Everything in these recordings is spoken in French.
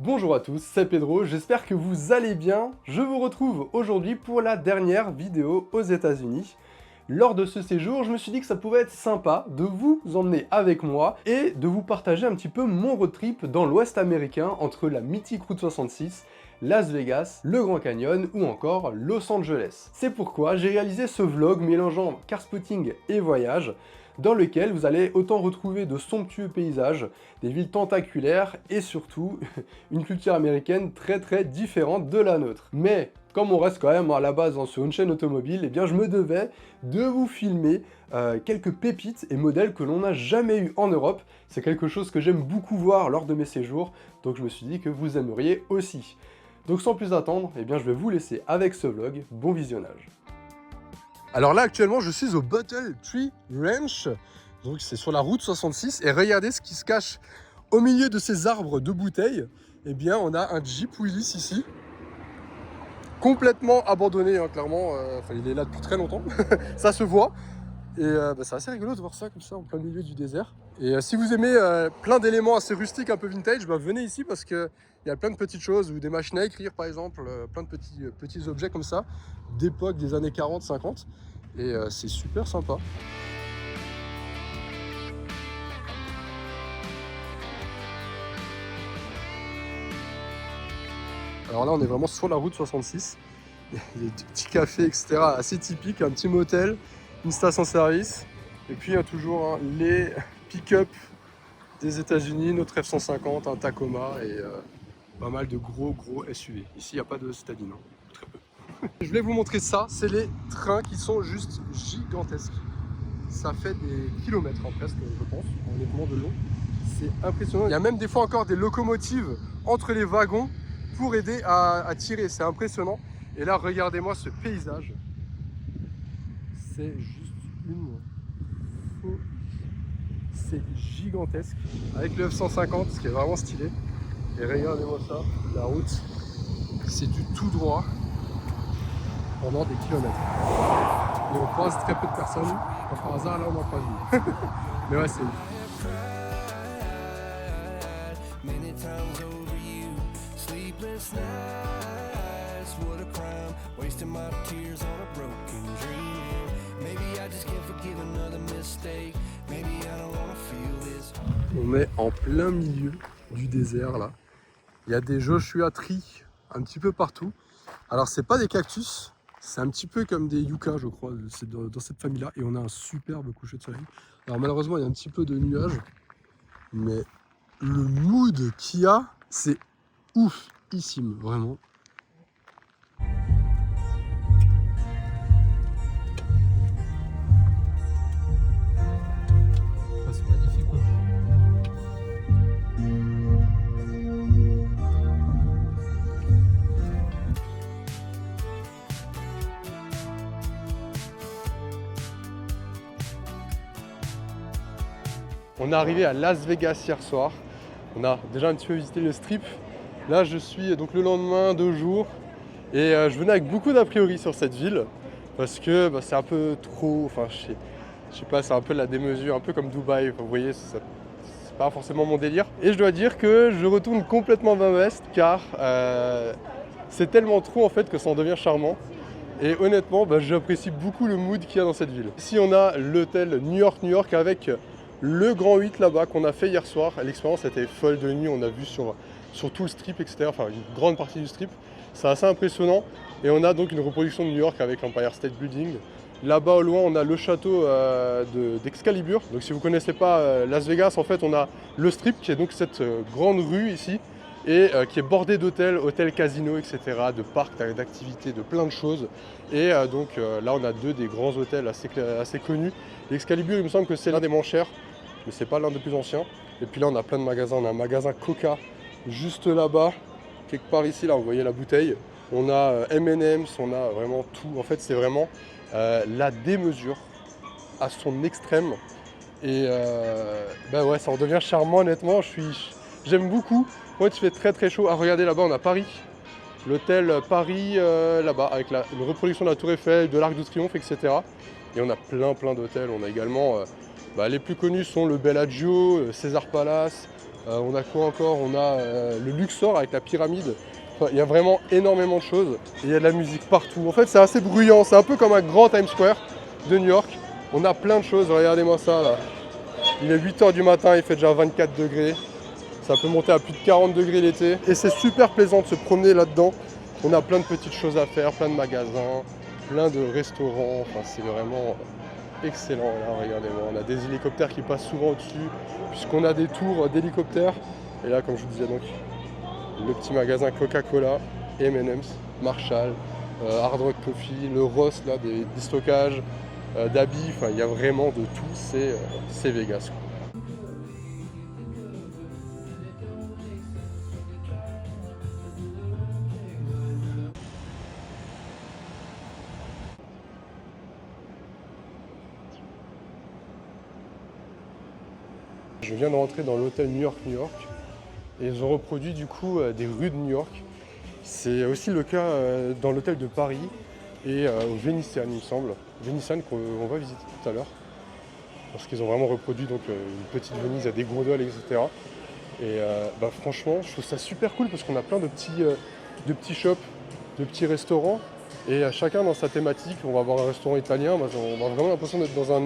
Bonjour à tous, c'est Pedro, j'espère que vous allez bien. Je vous retrouve aujourd'hui pour la dernière vidéo aux États-Unis. Lors de ce séjour, je me suis dit que ça pouvait être sympa de vous emmener avec moi et de vous partager un petit peu mon road trip dans l'Ouest américain entre la mythique route 66, Las Vegas, le Grand Canyon ou encore Los Angeles. C'est pourquoi j'ai réalisé ce vlog mélangeant car spotting et voyage, dans lequel vous allez autant retrouver de somptueux paysages, des villes tentaculaires et surtout une culture américaine très différente de la nôtre. Mais comme on reste quand même à la base sur une chaîne automobile, eh bien je me devais de vous filmer quelques pépites et modèles que l'on n'a jamais eu en Europe. C'est quelque chose que j'aime beaucoup voir lors de mes séjours, donc je me suis dit que vous aimeriez aussi. Donc sans plus attendre, eh bien je vais vous laisser avec ce vlog. Bon visionnage. Alors là actuellement je suis au Bottle Tree Ranch, donc c'est sur la route 66 et regardez ce qui se cache au milieu de ces arbres de bouteilles. Eh bien on a un Jeep Willys ici, complètement abandonné hein, clairement, il est là depuis très longtemps, ça se voit. Et c'est assez rigolo de voir ça comme ça en plein milieu du désert. Et si vous aimez plein d'éléments assez rustiques, un peu vintage, venez ici parce qu'il y a plein de petites choses, ou des machines à écrire par exemple, plein de petits objets comme ça, d'époque des années 40-50. Et c'est super sympa. Alors là on est vraiment sur la route 66. Il y a des petits cafés, etc. assez typiques, un petit motel, une station-service. Et puis il y a toujours les pick-up des États-Unis, notre F-150, un Tacoma et pas mal de gros SUV. Ici il n'y a pas de Stadine, hein, très peu. Je voulais vous montrer ça, c'est les trains qui sont juste gigantesques. Ça fait des kilomètres en presque, je pense, honnêtement de long. C'est impressionnant. Il y a même des fois encore des locomotives entre les wagons pour aider à tirer, c'est impressionnant. Et là, regardez-moi ce paysage. C'est juste une folie. C'est gigantesque. Avec le F-150, ce qui est vraiment stylé. Et regardez-moi ça, la route, c'est du tout droit pendant des kilomètres. Et on croise très peu de personnes. Comme par hasard, là, on en croise une. Mais ouais, c'est on est en plein milieu du désert là. Il y a des Joshua Tree un petit peu partout. Alors c'est pas des cactus, c'est un petit peu comme des yuccas je crois, c'est dans cette famille là. Et on a un superbe coucher de soleil. Alors malheureusement il y a un petit peu de nuages, mais le mood qu'il y a, c'est oufissime, vraiment. Ça c'est magnifique quoi. On est arrivé à Las Vegas hier soir. On a déjà un petit peu visité le strip. Là, je suis donc le lendemain, 2 jours. Et je venais avec beaucoup d'a priori sur cette ville. Parce que c'est un peu trop... Enfin, je sais pas, c'est un peu la démesure, un peu comme Dubaï. Vous voyez, c'est pas forcément mon délire. Et je dois dire que je retourne complètement dans l'Ouest car c'est tellement trop en fait que ça en devient charmant. Et honnêtement, j'apprécie beaucoup le mood qu'il y a dans cette ville. Ici, on a l'hôtel New York avec le Grand 8 là-bas qu'on a fait hier soir. L'expérience était folle de nuit, on a vu sur tout le strip, etc. Enfin, une grande partie du strip. C'est assez impressionnant. Et on a donc une reproduction de New York avec l'Empire State Building. Là-bas au loin, on a le château d'Excalibur. Donc si vous ne connaissez pas Las Vegas, en fait, on a le strip qui est donc cette grande rue ici. Et qui est bordé d'hôtels, hôtels casinos, etc., de parcs, d'activités, de plein de choses. Et donc là, on a 2 des grands hôtels assez connus. L'Excalibur, il me semble que c'est l'un des moins chers, mais c'est pas l'un des plus anciens. Et puis là, on a plein de magasins. On a un magasin Coca juste là-bas, quelque part ici, là, vous voyez la bouteille. On a M&M's, on a vraiment tout. En fait, c'est vraiment la démesure à son extrême. Et ouais, ça en devient charmant, honnêtement. J'aime beaucoup. Moi, il fait très chaud. Ah, regardez là-bas, on a Paris. L'hôtel Paris, là-bas, avec une reproduction de la Tour Eiffel, de l'Arc de Triomphe, etc. Et on a plein d'hôtels. On a également, les plus connus sont le Bellagio, César Palace, On a quoi encore? On a le Luxor avec la pyramide. Enfin, il y a vraiment énormément de choses. Et il y a de la musique partout. En fait, c'est assez bruyant. C'est un peu comme un grand Times Square de New York. On a plein de choses. Regardez-moi ça là. Il est 8 h du matin, il fait déjà 24 degrés. Ça peut monter à plus de 40 degrés l'été. Et c'est super plaisant de se promener là-dedans. On a plein de petites choses à faire, plein de magasins, plein de restaurants. Enfin, c'est vraiment excellent. Là, regardez-moi, on a des hélicoptères qui passent souvent au-dessus, puisqu'on a des tours d'hélicoptères. Et là, comme je vous disais, donc, le petit magasin Coca-Cola, M&M's, Marshall, Hard Rock Coffee, le Ross, là, des stockages, d'habits. Enfin, il y a vraiment de tout. C'est Vegas, quoi. Je viens de rentrer dans l'hôtel New York, et ils ont reproduit du coup des rues de New York. C'est aussi le cas dans l'hôtel de Paris et au Venetian, il me semble. Venetian qu'on va visiter tout à l'heure. Parce qu'ils ont vraiment reproduit donc, une petite Venise à des gondoles, etc. Et franchement, je trouve ça super cool parce qu'on a plein de petits shops, de petits restaurants. Et chacun dans sa thématique. On va avoir un restaurant italien. Moi, on a vraiment l'impression d'être dans un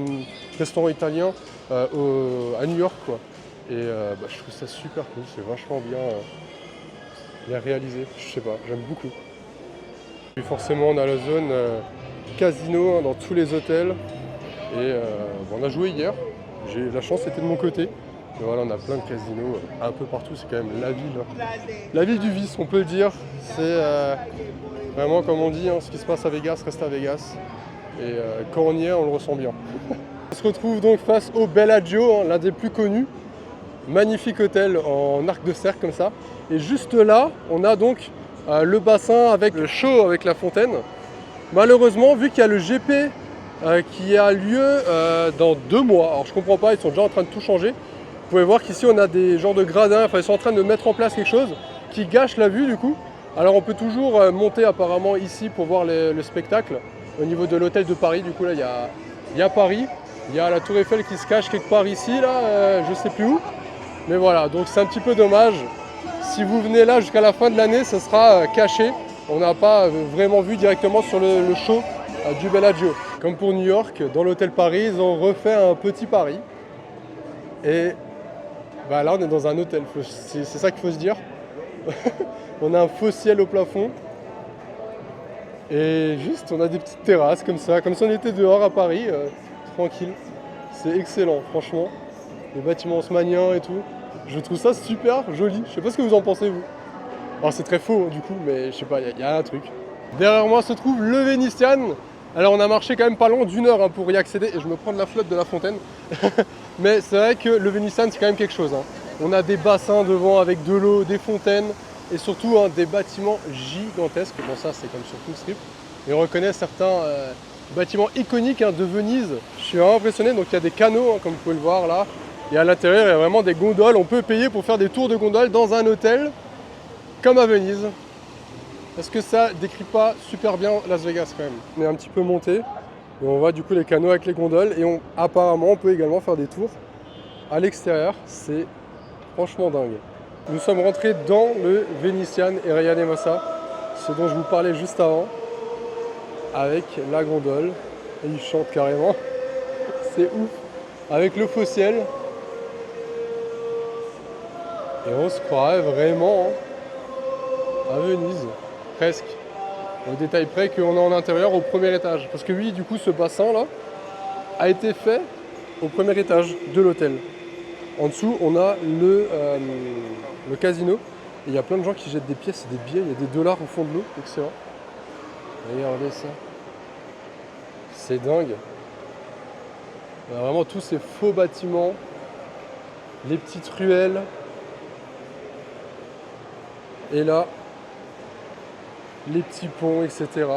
restaurant italien à New York, quoi. Et je trouve ça super cool. C'est vachement bien réalisé. Je sais pas, j'aime beaucoup. Et forcément, on a la zone casino dans tous les hôtels. Et on a joué hier. La chance était de mon côté. Mais voilà, on a plein de casinos un peu partout. C'est quand même la ville du vice, on peut le dire. C'est vraiment, comme on dit, ce qui se passe à Vegas reste à Vegas. Et quand on y est, on le ressent bien. On se retrouve donc face au Bellagio, l'un des plus connus. Magnifique hôtel en arc de cercle comme ça. Et juste là, on a donc le bassin avec le show avec la fontaine. Malheureusement, vu qu'il y a le GP qui a lieu dans 2 mois, alors je comprends pas, ils sont déjà en train de tout changer. Vous pouvez voir qu'ici on a des genres de gradins, enfin ils sont en train de mettre en place quelque chose qui gâche la vue du coup. Alors on peut toujours monter apparemment ici pour voir le spectacle au niveau de l'hôtel de Paris. Du coup là il y a Paris, il y a la tour Eiffel qui se cache quelque part ici là, je sais plus où. Mais voilà, donc c'est un petit peu dommage. Si vous venez là jusqu'à la fin de l'année, ça sera caché. On n'a pas vraiment vu directement sur le show du Bellagio. Comme pour New York, dans l'hôtel Paris, ils ont refait un petit Paris. Et là, on est dans un hôtel, c'est ça qu'il faut se dire. On a un faux ciel au plafond. Et juste, on a des petites terrasses comme ça, comme si on était dehors à Paris, tranquille. C'est excellent, franchement. Les bâtiments haussmanniens et tout. Je trouve ça super joli. Je sais pas ce que vous en pensez, vous. Alors c'est très faux du coup, mais je sais pas, il y a un truc. Derrière moi se trouve le Venetian. Alors on a marché quand même pas loin d'1 heure pour y accéder et je me prends de la flotte de la fontaine. Mais c'est vrai que le Venetian c'est quand même quelque chose. On a des bassins devant avec de l'eau, des fontaines et surtout des bâtiments gigantesques. Bon ça c'est comme sur tout le strip. Et on reconnaît certains bâtiments iconiques de Venise. Je suis vraiment impressionné, donc il y a des canaux comme vous pouvez le voir là. Et à l'intérieur il y a vraiment des gondoles. On peut payer pour faire des tours de gondoles dans un hôtel comme à Venise. Est-ce que ça décrit pas super bien Las Vegas quand même? On est un petit peu monté et on voit du coup les canaux avec les gondoles et apparemment on peut également faire des tours à l'extérieur. C'est franchement dingue. Nous sommes rentrés dans le Venetian et regardez-moi ça, ce dont je vous parlais juste avant, avec la gondole. Et ils chantent carrément, c'est ouf, avec le faux ciel. Et on se croirait vraiment à Venise, presque, au détail près qu'on est en intérieur au premier étage. Parce que oui, du coup, ce bassin-là a été fait au premier étage de l'hôtel. En dessous, on a le casino. Et il y a plein de gens qui jettent des pièces et des billets. Il y a des dollars au fond de l'eau. Excellent. Regardez ça. C'est dingue. On a vraiment tous ces faux bâtiments, les petites ruelles. Et là, les petits ponts, etc.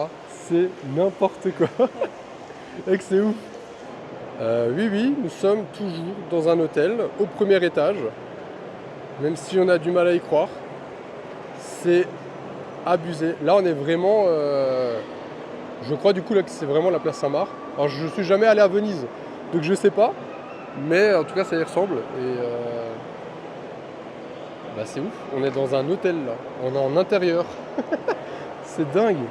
C'est n'importe quoi. Et que c'est ouf. Oui, nous sommes toujours dans un hôtel au premier étage. Même si on a du mal à y croire. C'est abusé. Là, on est vraiment... je crois du coup là, que c'est vraiment la place Saint-Marc. Alors, je ne suis jamais allé à Venise, donc je sais pas. Mais en tout cas, ça y ressemble. Et Bah c'est ouf, on est dans un hôtel là, on est en intérieur. C'est dingue.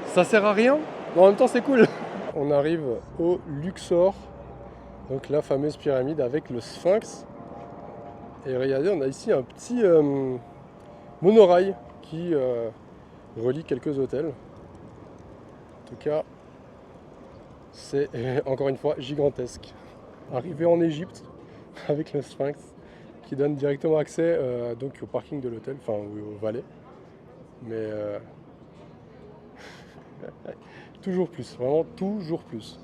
Ça sert à rien, mais en même temps c'est cool. On arrive au Luxor, donc la fameuse pyramide avec le Sphinx. Et regardez, on a ici un petit monorail qui relie quelques hôtels. En tout cas, c'est encore une fois gigantesque. Arrivé en Égypte avec le Sphinx qui donne directement accès donc au parking de l'hôtel, enfin au valet. Mais toujours plus, vraiment toujours plus.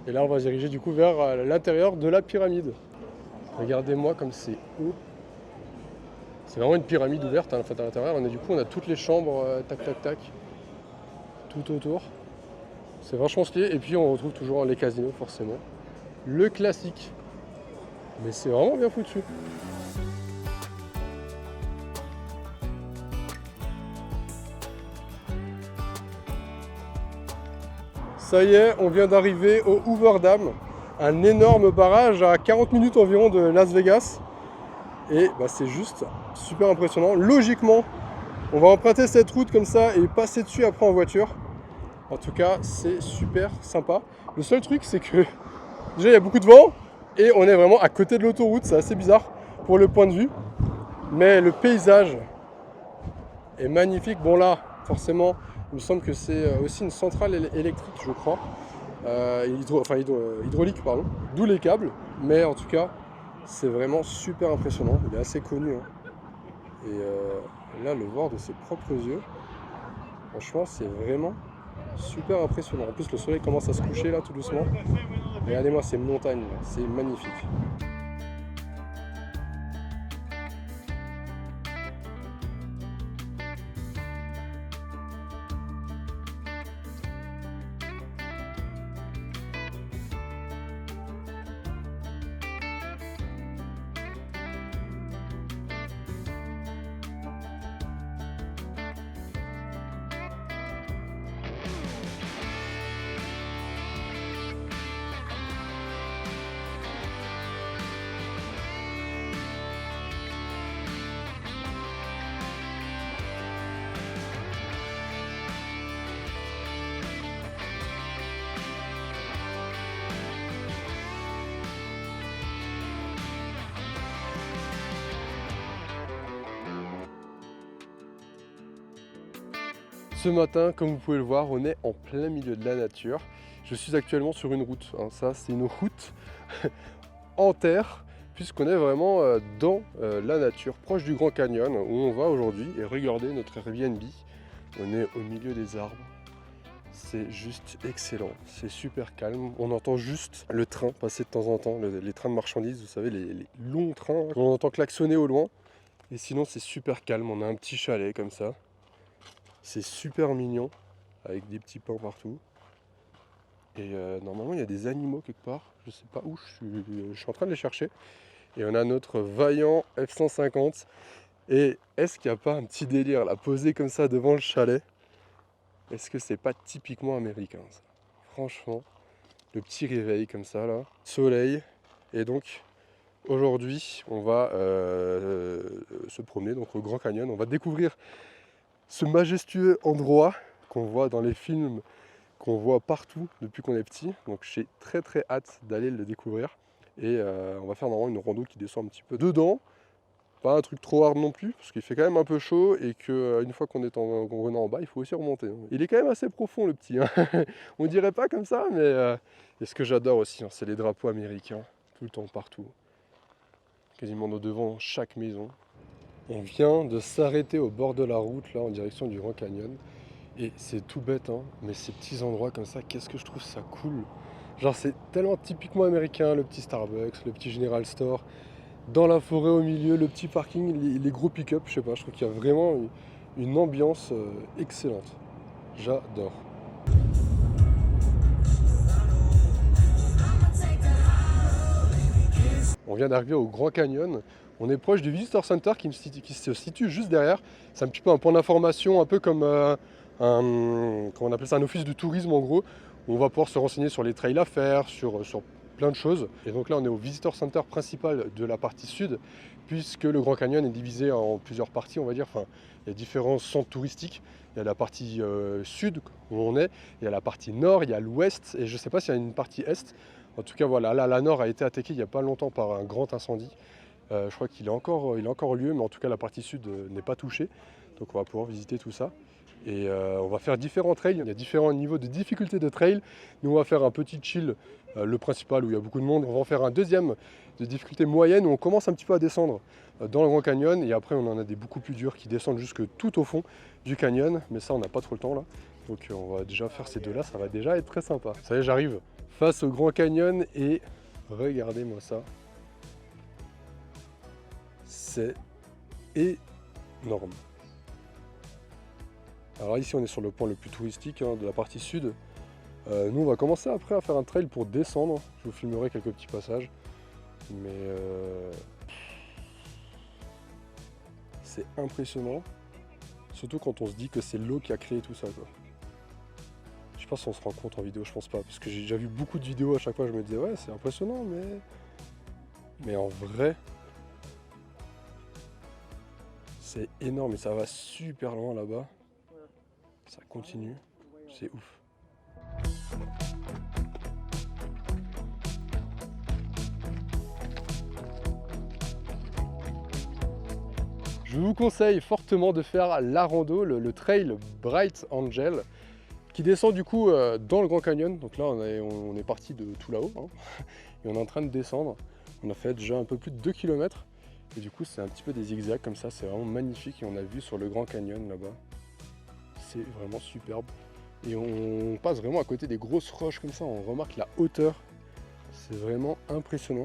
Et là on va se diriger du coup vers l'intérieur de la pyramide. Regardez-moi comme c'est haut. C'est vraiment une pyramide ouverte en fait à l'intérieur. Du coup on a toutes les chambres, tac tac tac, tout autour. C'est vachement stylé. Et puis on retrouve toujours les casinos forcément. Le classique. Mais c'est vraiment bien foutu. Ça y est, on vient d'arriver au Hoover Dam, un énorme barrage à 40 minutes environ de Las Vegas. Et bah, c'est juste super impressionnant. Logiquement, on va emprunter cette route comme ça et passer dessus après en voiture. En tout cas, c'est super sympa. Le seul truc, c'est que déjà, il y a beaucoup de vent et on est vraiment à côté de l'autoroute. C'est assez bizarre pour le point de vue. Mais le paysage est magnifique. Bon là, forcément, il me semble que c'est aussi une centrale électrique, je crois. Hydraulique, pardon. D'où les câbles. Mais en tout cas, c'est vraiment super impressionnant. Il est assez connu. Hein. Et là, le voir de ses propres yeux, franchement, c'est vraiment super impressionnant. En plus, le soleil commence à se coucher là, tout doucement. Regardez-moi ces montagnes, c'est magnifique. Ce matin, comme vous pouvez le voir, on est en plein milieu de la nature. Je suis actuellement sur une route. Hein. Ça, c'est une route en terre, puisqu'on est vraiment dans la nature, proche du Grand Canyon, où on va aujourd'hui. Et regardez notre Airbnb. On est au milieu des arbres. C'est juste excellent. C'est super calme. On entend juste le train passer de temps en temps, les trains de marchandises, vous savez, les longs trains. On entend klaxonner au loin. Et sinon, c'est super calme. On a un petit chalet comme ça. C'est super mignon, avec des petits pins partout. Et normalement, il y a des animaux quelque part. Je sais pas où, je suis en train de les chercher. Et on a notre vaillant F-150. Et est-ce qu'il n'y a pas un petit délire là, posé comme ça devant le chalet? Est-ce que c'est pas typiquement américain ça? Franchement, le petit réveil comme ça là, soleil. Et donc, aujourd'hui, on va se promener donc, au Grand Canyon. On va découvrir ce majestueux endroit qu'on voit dans les films, qu'on voit partout depuis qu'on est petit. Donc j'ai très très hâte d'aller le découvrir. Et on va faire normalement une rando qui descend un petit peu dedans. Pas un truc trop hard non plus, parce qu'il fait quand même un peu chaud et qu'une fois qu'on est en bas, il faut aussi remonter. Il est quand même assez profond le petit. Hein. On dirait pas comme ça, mais et ce que j'adore aussi, hein, c'est les drapeaux américains, tout le temps partout. Quasiment devant chaque maison. On vient de s'arrêter au bord de la route, là, en direction du Grand Canyon. Et c'est tout bête, hein, mais ces petits endroits comme ça, qu'est-ce que je trouve ça cool. Genre, c'est tellement typiquement américain, le petit Starbucks, le petit General Store. Dans la forêt au milieu, le petit parking, les gros pick-up, je sais pas, je trouve qu'il y a vraiment une ambiance excellente. J'adore. On vient d'arriver au Grand Canyon. On est proche du Visitor Center qui se situe juste derrière. C'est un petit peu un point d'information, un peu comme comment on appelle ça, un office de tourisme en gros, où on va pouvoir se renseigner sur les trails à faire, sur plein de choses. Et donc là, on est au Visitor Center principal de la partie sud. puisque le Grand Canyon est divisé en plusieurs parties, on va dire. Enfin, il y a différents centres touristiques. Il y a la partie sud où on est, il y a la partie nord, il y a l'ouest, et je ne sais pas s'il y a une partie est. En tout cas, voilà, là, la nord a été attaquée il n'y a pas longtemps par un grand incendie. Je crois qu'il est encore lieu, mais en tout cas, la partie sud n'est pas touchée. Donc on va pouvoir visiter tout ça. Et on va faire différents trails, il y a différents niveaux de difficulté de trail. Nous on va faire un petit chill, le principal où il y a beaucoup de monde. On va en faire un deuxième de difficulté moyenne où on commence un petit peu à descendre dans le Grand Canyon. Et après on en a des beaucoup plus durs qui descendent jusque tout au fond du canyon. Mais ça on n'a pas trop le temps là. Donc on va déjà faire ces deux-là, ça va déjà être très sympa. Ça y est, j'arrive face au Grand Canyon et regardez-moi ça. C'est énorme. Alors ici on est sur le point le plus touristique de la partie sud. Nous on va commencer après à faire un trail pour descendre. Je vous filmerai quelques petits passages. Mais c'est impressionnant. Surtout quand on se dit que c'est l'eau qui a créé tout ça, quoi. Je sais pas si on se rend compte en vidéo, je pense pas. Parce que j'ai déjà vu beaucoup de vidéos, à chaque fois je me disais ouais c'est impressionnant mais en vrai c'est énorme et ça va super loin là-bas. Ça continue, c'est ouf. Je vous conseille fortement de faire la rando, le trail Bright Angel, qui descend du coup dans le Grand Canyon. Donc là on est parti de tout là-haut, hein, et on est en train de descendre. On a fait déjà un peu plus de 2 km. Et du coup c'est un petit peu des zigzags comme ça, c'est vraiment magnifique. Et on a vu sur le Grand Canyon là-bas. C'est vraiment superbe. Et on passe vraiment à côté des grosses roches comme ça, on remarque la hauteur. C'est vraiment impressionnant.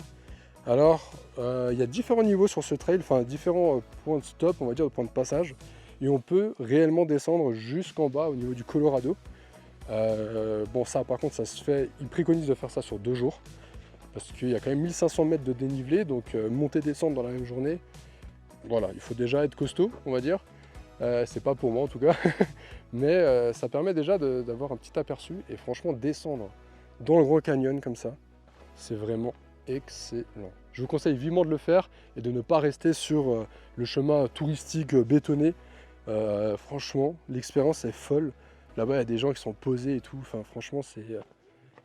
Alors, il y a différents niveaux sur ce trail, enfin différents points de stop, on va dire, de points de passage. Et on peut réellement descendre jusqu'en bas au niveau du Colorado. Bon ça par contre ça se fait, ils préconisent de faire ça sur 2 jours. Parce qu'il y a quand même 1500 mètres de dénivelé, donc monter descendre dans la même journée, voilà, il faut déjà être costaud, on va dire. C'est pas pour moi en tout cas, mais ça permet déjà d'avoir un petit aperçu. Et franchement descendre dans le Grand Canyon comme ça, c'est vraiment excellent. Je vous conseille vivement de le faire et de ne pas rester sur le chemin touristique bétonné. Franchement l'expérience est folle. Là-bas il y a des gens qui sont posés et tout, enfin franchement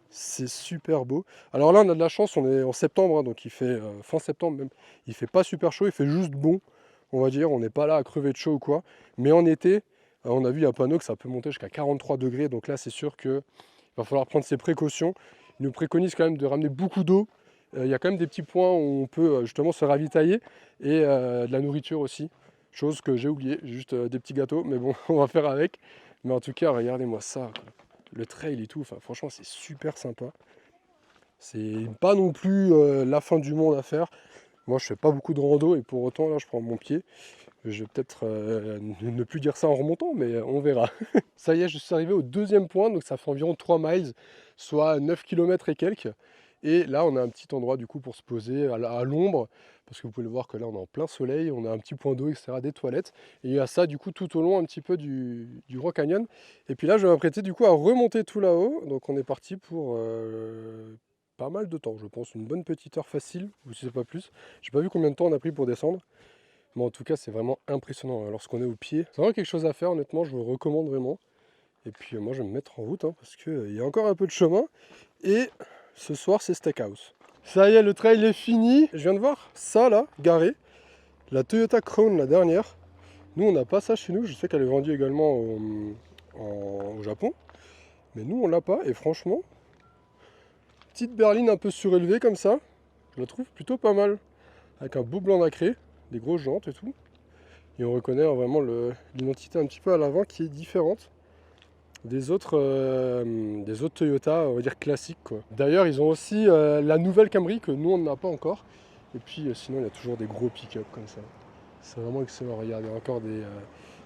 c'est super beau. Alors là on a de la chance, on est en septembre, hein, donc il fait fin septembre même, il fait pas super chaud, il fait juste bon. On va dire, on n'est pas là à crever de chaud ou quoi. Mais en été, on a vu un panneau que ça peut monter jusqu'à 43 degrés. Donc là, c'est sûr qu'il va falloir prendre ses précautions. Il nous préconise quand même de ramener beaucoup d'eau. Il y a quand même des petits points où on peut justement se ravitailler. Et de la nourriture aussi. Chose que j'ai oublié, juste des petits gâteaux. Mais bon, on va faire avec. Mais en tout cas, regardez-moi ça, quoi. Le trail et tout, enfin, franchement, c'est super sympa. C'est pas non plus la fin du monde à faire. Moi je fais pas beaucoup de rando et pour autant là je prends mon pied. Je vais peut-être ne plus dire ça en remontant, mais on verra. Ça y est, je suis arrivé au deuxième point, donc ça fait environ 3 miles, soit 9 km et quelques. Et là on a un petit endroit du coup pour se poser à l'ombre, parce que vous pouvez le voir que là on est en plein soleil, on a un petit point d'eau, etc., des toilettes. Et il y a ça du coup tout au long un petit peu du Grand Canyon. Et puis là je vais m'apprêter du coup à remonter tout là-haut, donc on est parti pour pas mal de temps, je pense, une bonne petite heure facile, ou si c'est pas plus. J'ai pas vu combien de temps on a pris pour descendre, mais en tout cas c'est vraiment impressionnant lorsqu'on est au pied. C'est vraiment quelque chose à faire, honnêtement, je vous le recommande vraiment. Et puis moi je vais me mettre en route, hein, parce qu'il y a encore un peu de chemin. Et ce soir c'est Steakhouse. Ça y est, le trail est fini. Je viens de voir ça là, garé. La Toyota Crown, la dernière. Nous on n'a pas ça chez nous, je sais qu'elle est vendue également au Japon. Mais nous on l'a pas, et franchement, petite berline un peu surélevée comme ça, je la trouve plutôt pas mal. Avec un beau blanc nacré, des grosses jantes et tout. Et on reconnaît vraiment l'identité un petit peu à l'avant qui est différente des autres Toyota, on va dire classiques, quoi. D'ailleurs, ils ont aussi la nouvelle Camry que nous on n'a pas encore. Et puis sinon, il y a toujours des gros pick-up comme ça. C'est vraiment excellent. Regardez, encore des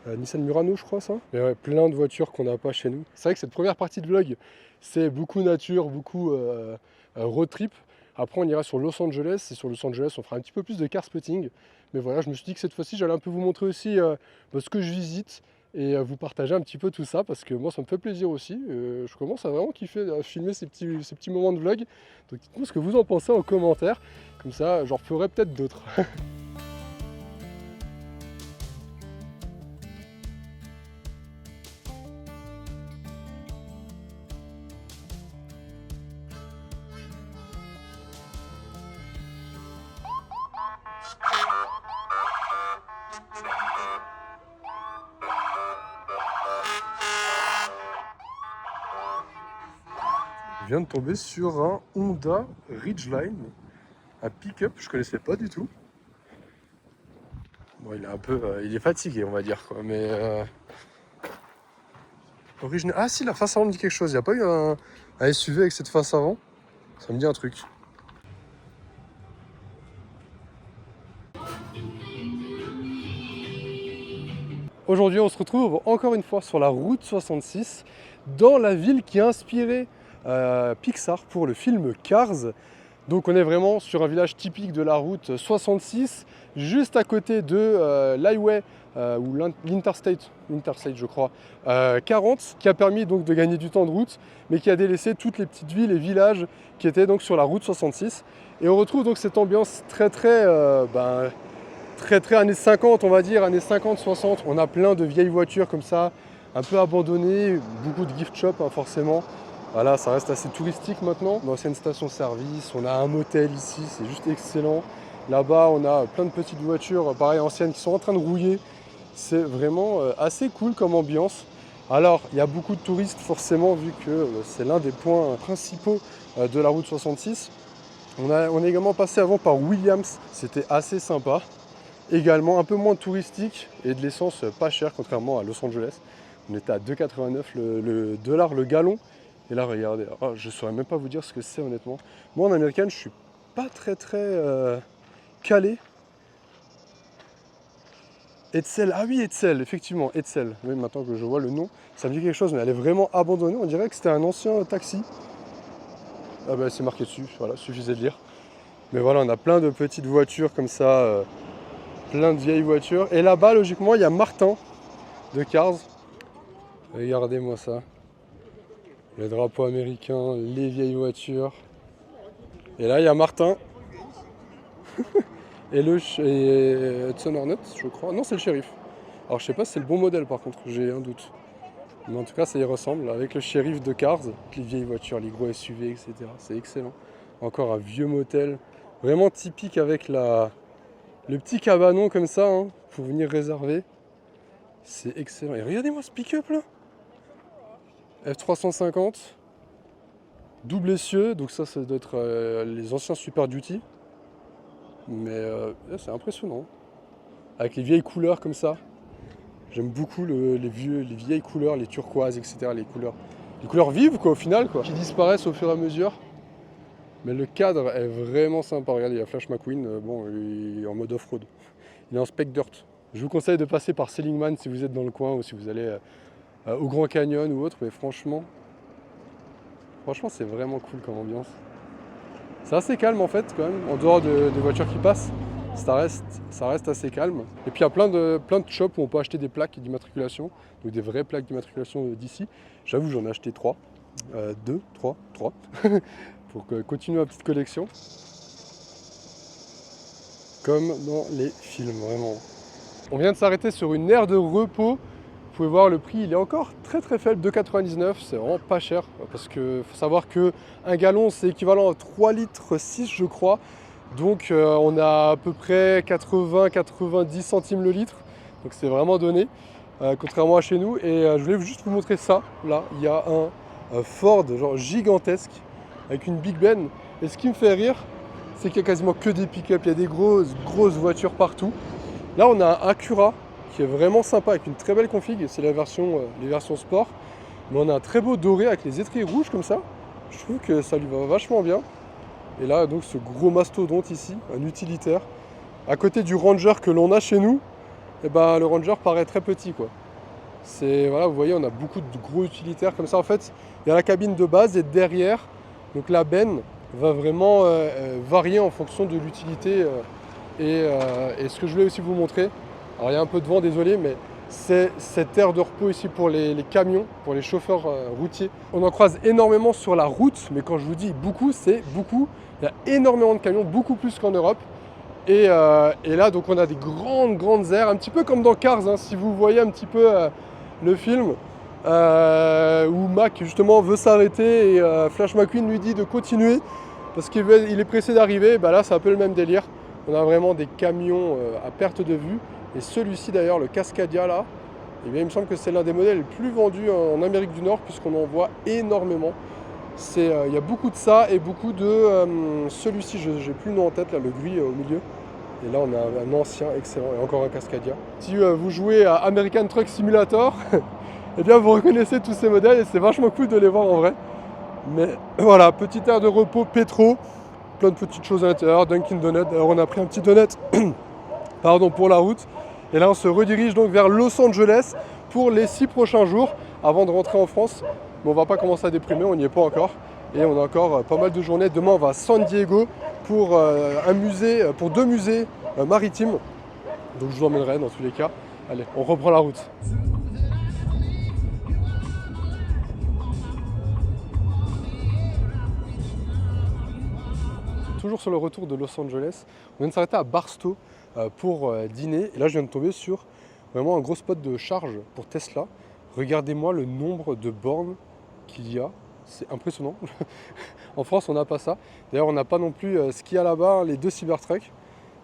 Nissan Murano, je crois, ça. Mais ouais, plein de voitures qu'on n'a pas chez nous. C'est vrai que cette première partie de vlog, c'est beaucoup nature, beaucoup road trip. Après, on ira sur Los Angeles, et sur Los Angeles, on fera un petit peu plus de car spotting. Mais voilà, je me suis dit que cette fois-ci, j'allais un peu vous montrer aussi ce que je visite et vous partager un petit peu tout ça, parce que moi, ça me fait plaisir aussi. Je commence à vraiment kiffer à filmer ces petits moments de vlog. Donc dites-moi ce que vous en pensez en commentaire. Comme ça, j'en ferai peut-être d'autres. Je viens de tomber sur un Honda Ridgeline, un pick-up, je connaissais pas du tout. Bon, il est un peu, il est fatigué, on va dire, quoi, mais original. Ah si, la face avant me dit quelque chose. Il n'y a pas eu un SUV avec cette face avant? Ça me dit un truc. Aujourd'hui, on se retrouve encore une fois sur la route 66, dans la ville qui a inspiré Pixar pour le film Cars. Donc on est vraiment sur un village typique de la route 66, juste à côté de l'highway ou l'interstate je crois, 40, qui a permis donc de gagner du temps de route, mais qui a délaissé toutes les petites villes et villages qui étaient donc sur la route 66. Et on retrouve donc cette ambiance très années 50, on va dire, années 50-60. On a plein de vieilles voitures comme ça, un peu abandonnées, beaucoup de gift shop forcément. Voilà, ça reste assez touristique maintenant. Une ancienne station-service, on a un motel ici, c'est juste excellent. Là-bas, on a plein de petites voitures, pareil, anciennes, qui sont en train de rouiller. C'est vraiment assez cool comme ambiance. Alors, il y a beaucoup de touristes forcément, vu que c'est l'un des points principaux de la route 66. On est également passé avant par Williams, c'était assez sympa. Également un peu moins touristique et de l'essence pas chère, contrairement à Los Angeles. On était à 2,89 le dollar le gallon. Et là, regardez, je ne saurais même pas vous dire ce que c'est honnêtement. Moi, en américaine, je suis pas très calé. Edsel, ah oui, Edsel, effectivement, Edsel. Oui, maintenant que je vois le nom, ça me dit quelque chose, mais elle est vraiment abandonnée. On dirait que c'était un ancien taxi. Ah bah, c'est marqué dessus, voilà, suffisait de lire. Mais voilà, on a plein de petites voitures comme ça, plein de vieilles voitures. Et là-bas, logiquement, il y a Martin de Cars. Regardez-moi ça. Le drapeau américain, les vieilles voitures. Et là, il y a Martin. et Hudson Hornet, je crois. Non, c'est le shérif. Alors, je sais pas si c'est le bon modèle, par contre, j'ai un doute. Mais en tout cas, ça y ressemble, avec le shérif de Cars, les vieilles voitures, les gros SUV, etc. C'est excellent. Encore un vieux motel, vraiment typique avec le petit cabanon comme ça, pour venir réserver. C'est excellent. Et regardez-moi ce pick-up là. F350, double essieu, donc ça doit être les anciens Super Duty. Mais c'est impressionnant. Avec les vieilles couleurs comme ça. J'aime beaucoup les vieilles couleurs, les turquoises, etc. Les couleurs vives quoi, au final, quoi, qui disparaissent au fur et à mesure. Mais le cadre est vraiment sympa. Regardez, il y a Flash McQueen, bon, il est en mode off-road. Il est en spec dirt. Je vous conseille de passer par Seligman si vous êtes dans le coin ou si vous allez au Grand Canyon ou autre, mais franchement c'est vraiment cool comme ambiance. C'est assez calme en fait quand même, en dehors des voitures qui passent, ça reste assez calme. Et puis il y a plein de shops où on peut acheter des plaques d'immatriculation, donc des vraies plaques d'immatriculation d'ici. J'avoue, j'en ai acheté 3, pour continuer ma petite collection. Comme dans les films, vraiment. On vient de s'arrêter sur une aire de repos. Vous pouvez voir le prix, il est encore très faible, 2,99 €, c'est vraiment pas cher. Parce qu'il faut savoir qu'un gallon c'est équivalent à 3,6 litres je crois. Donc on a à peu près 80-90 centimes le litre. Donc c'est vraiment donné, contrairement à chez nous. Et je voulais juste vous montrer ça. Là, il y a un Ford genre gigantesque avec une Big Ben. Et ce qui me fait rire, c'est qu'il y a quasiment que des pick-up, il y a des grosses voitures partout. Là on a un Acura qui est vraiment sympa avec une très belle config, c'est les versions sport. Mais on a un très beau doré avec les étriers rouges comme ça. Je trouve que ça lui va vachement bien. Et là donc ce gros mastodonte ici, un utilitaire. À côté du Ranger que l'on a chez nous, et ben, le Ranger paraît très petit quoi. Voilà, vous voyez, on a beaucoup de gros utilitaires comme ça. En fait, il y a la cabine de base et derrière, donc la benne va vraiment varier en fonction de l'utilité. Et ce que je voulais aussi vous montrer, alors il y a un peu de vent, désolé, mais c'est cette aire de repos ici pour les camions, pour les chauffeurs routiers. On en croise énormément sur la route, mais quand je vous dis beaucoup, c'est beaucoup. Il y a énormément de camions, beaucoup plus qu'en Europe. Et là, donc on a des grandes aires, un petit peu comme dans Cars, si vous voyez un petit peu le film, où Mac justement veut s'arrêter et Flash McQueen lui dit de continuer parce qu'il est pressé d'arriver. Bah là, c'est un peu le même délire. On a vraiment des camions à perte de vue Et celui-ci d'ailleurs, le Cascadia là, eh bien, il me semble que c'est l'un des modèles les plus vendus en Amérique du Nord puisqu'on en voit énormément. Il y a beaucoup de ça et beaucoup de celui-ci, je n'ai plus le nom en tête, là, le gris au milieu. Et là on a un ancien excellent et encore un Cascadia. Si vous jouez à American Truck Simulator, eh bien vous reconnaissez tous ces modèles et c'est vachement cool de les voir en vrai. Mais voilà, petit air de repos pétro, plein de petites choses à l'intérieur, Dunkin' Donut. Alors on a pris un petit donut pardon, pour la route. Et là on se redirige donc vers Los Angeles pour les 6 prochains jours avant de rentrer en France. Mais on va pas commencer à déprimer, on n'y est pas encore. Et on a encore pas mal de journées. Demain on va à San Diego pour un musée, pour 2 musées maritimes. Donc je vous emmènerai dans tous les cas. Allez, on reprend la route. Toujours sur le retour de Los Angeles, on vient de s'arrêter à Barstow pour dîner. Et là je viens de tomber sur vraiment un gros spot de charge pour Tesla. Regardez-moi le nombre de bornes qu'il y a. C'est impressionnant. En France, on n'a pas ça. D'ailleurs, on n'a pas non plus ce qu'il y a là-bas, les 2 Cybertruck.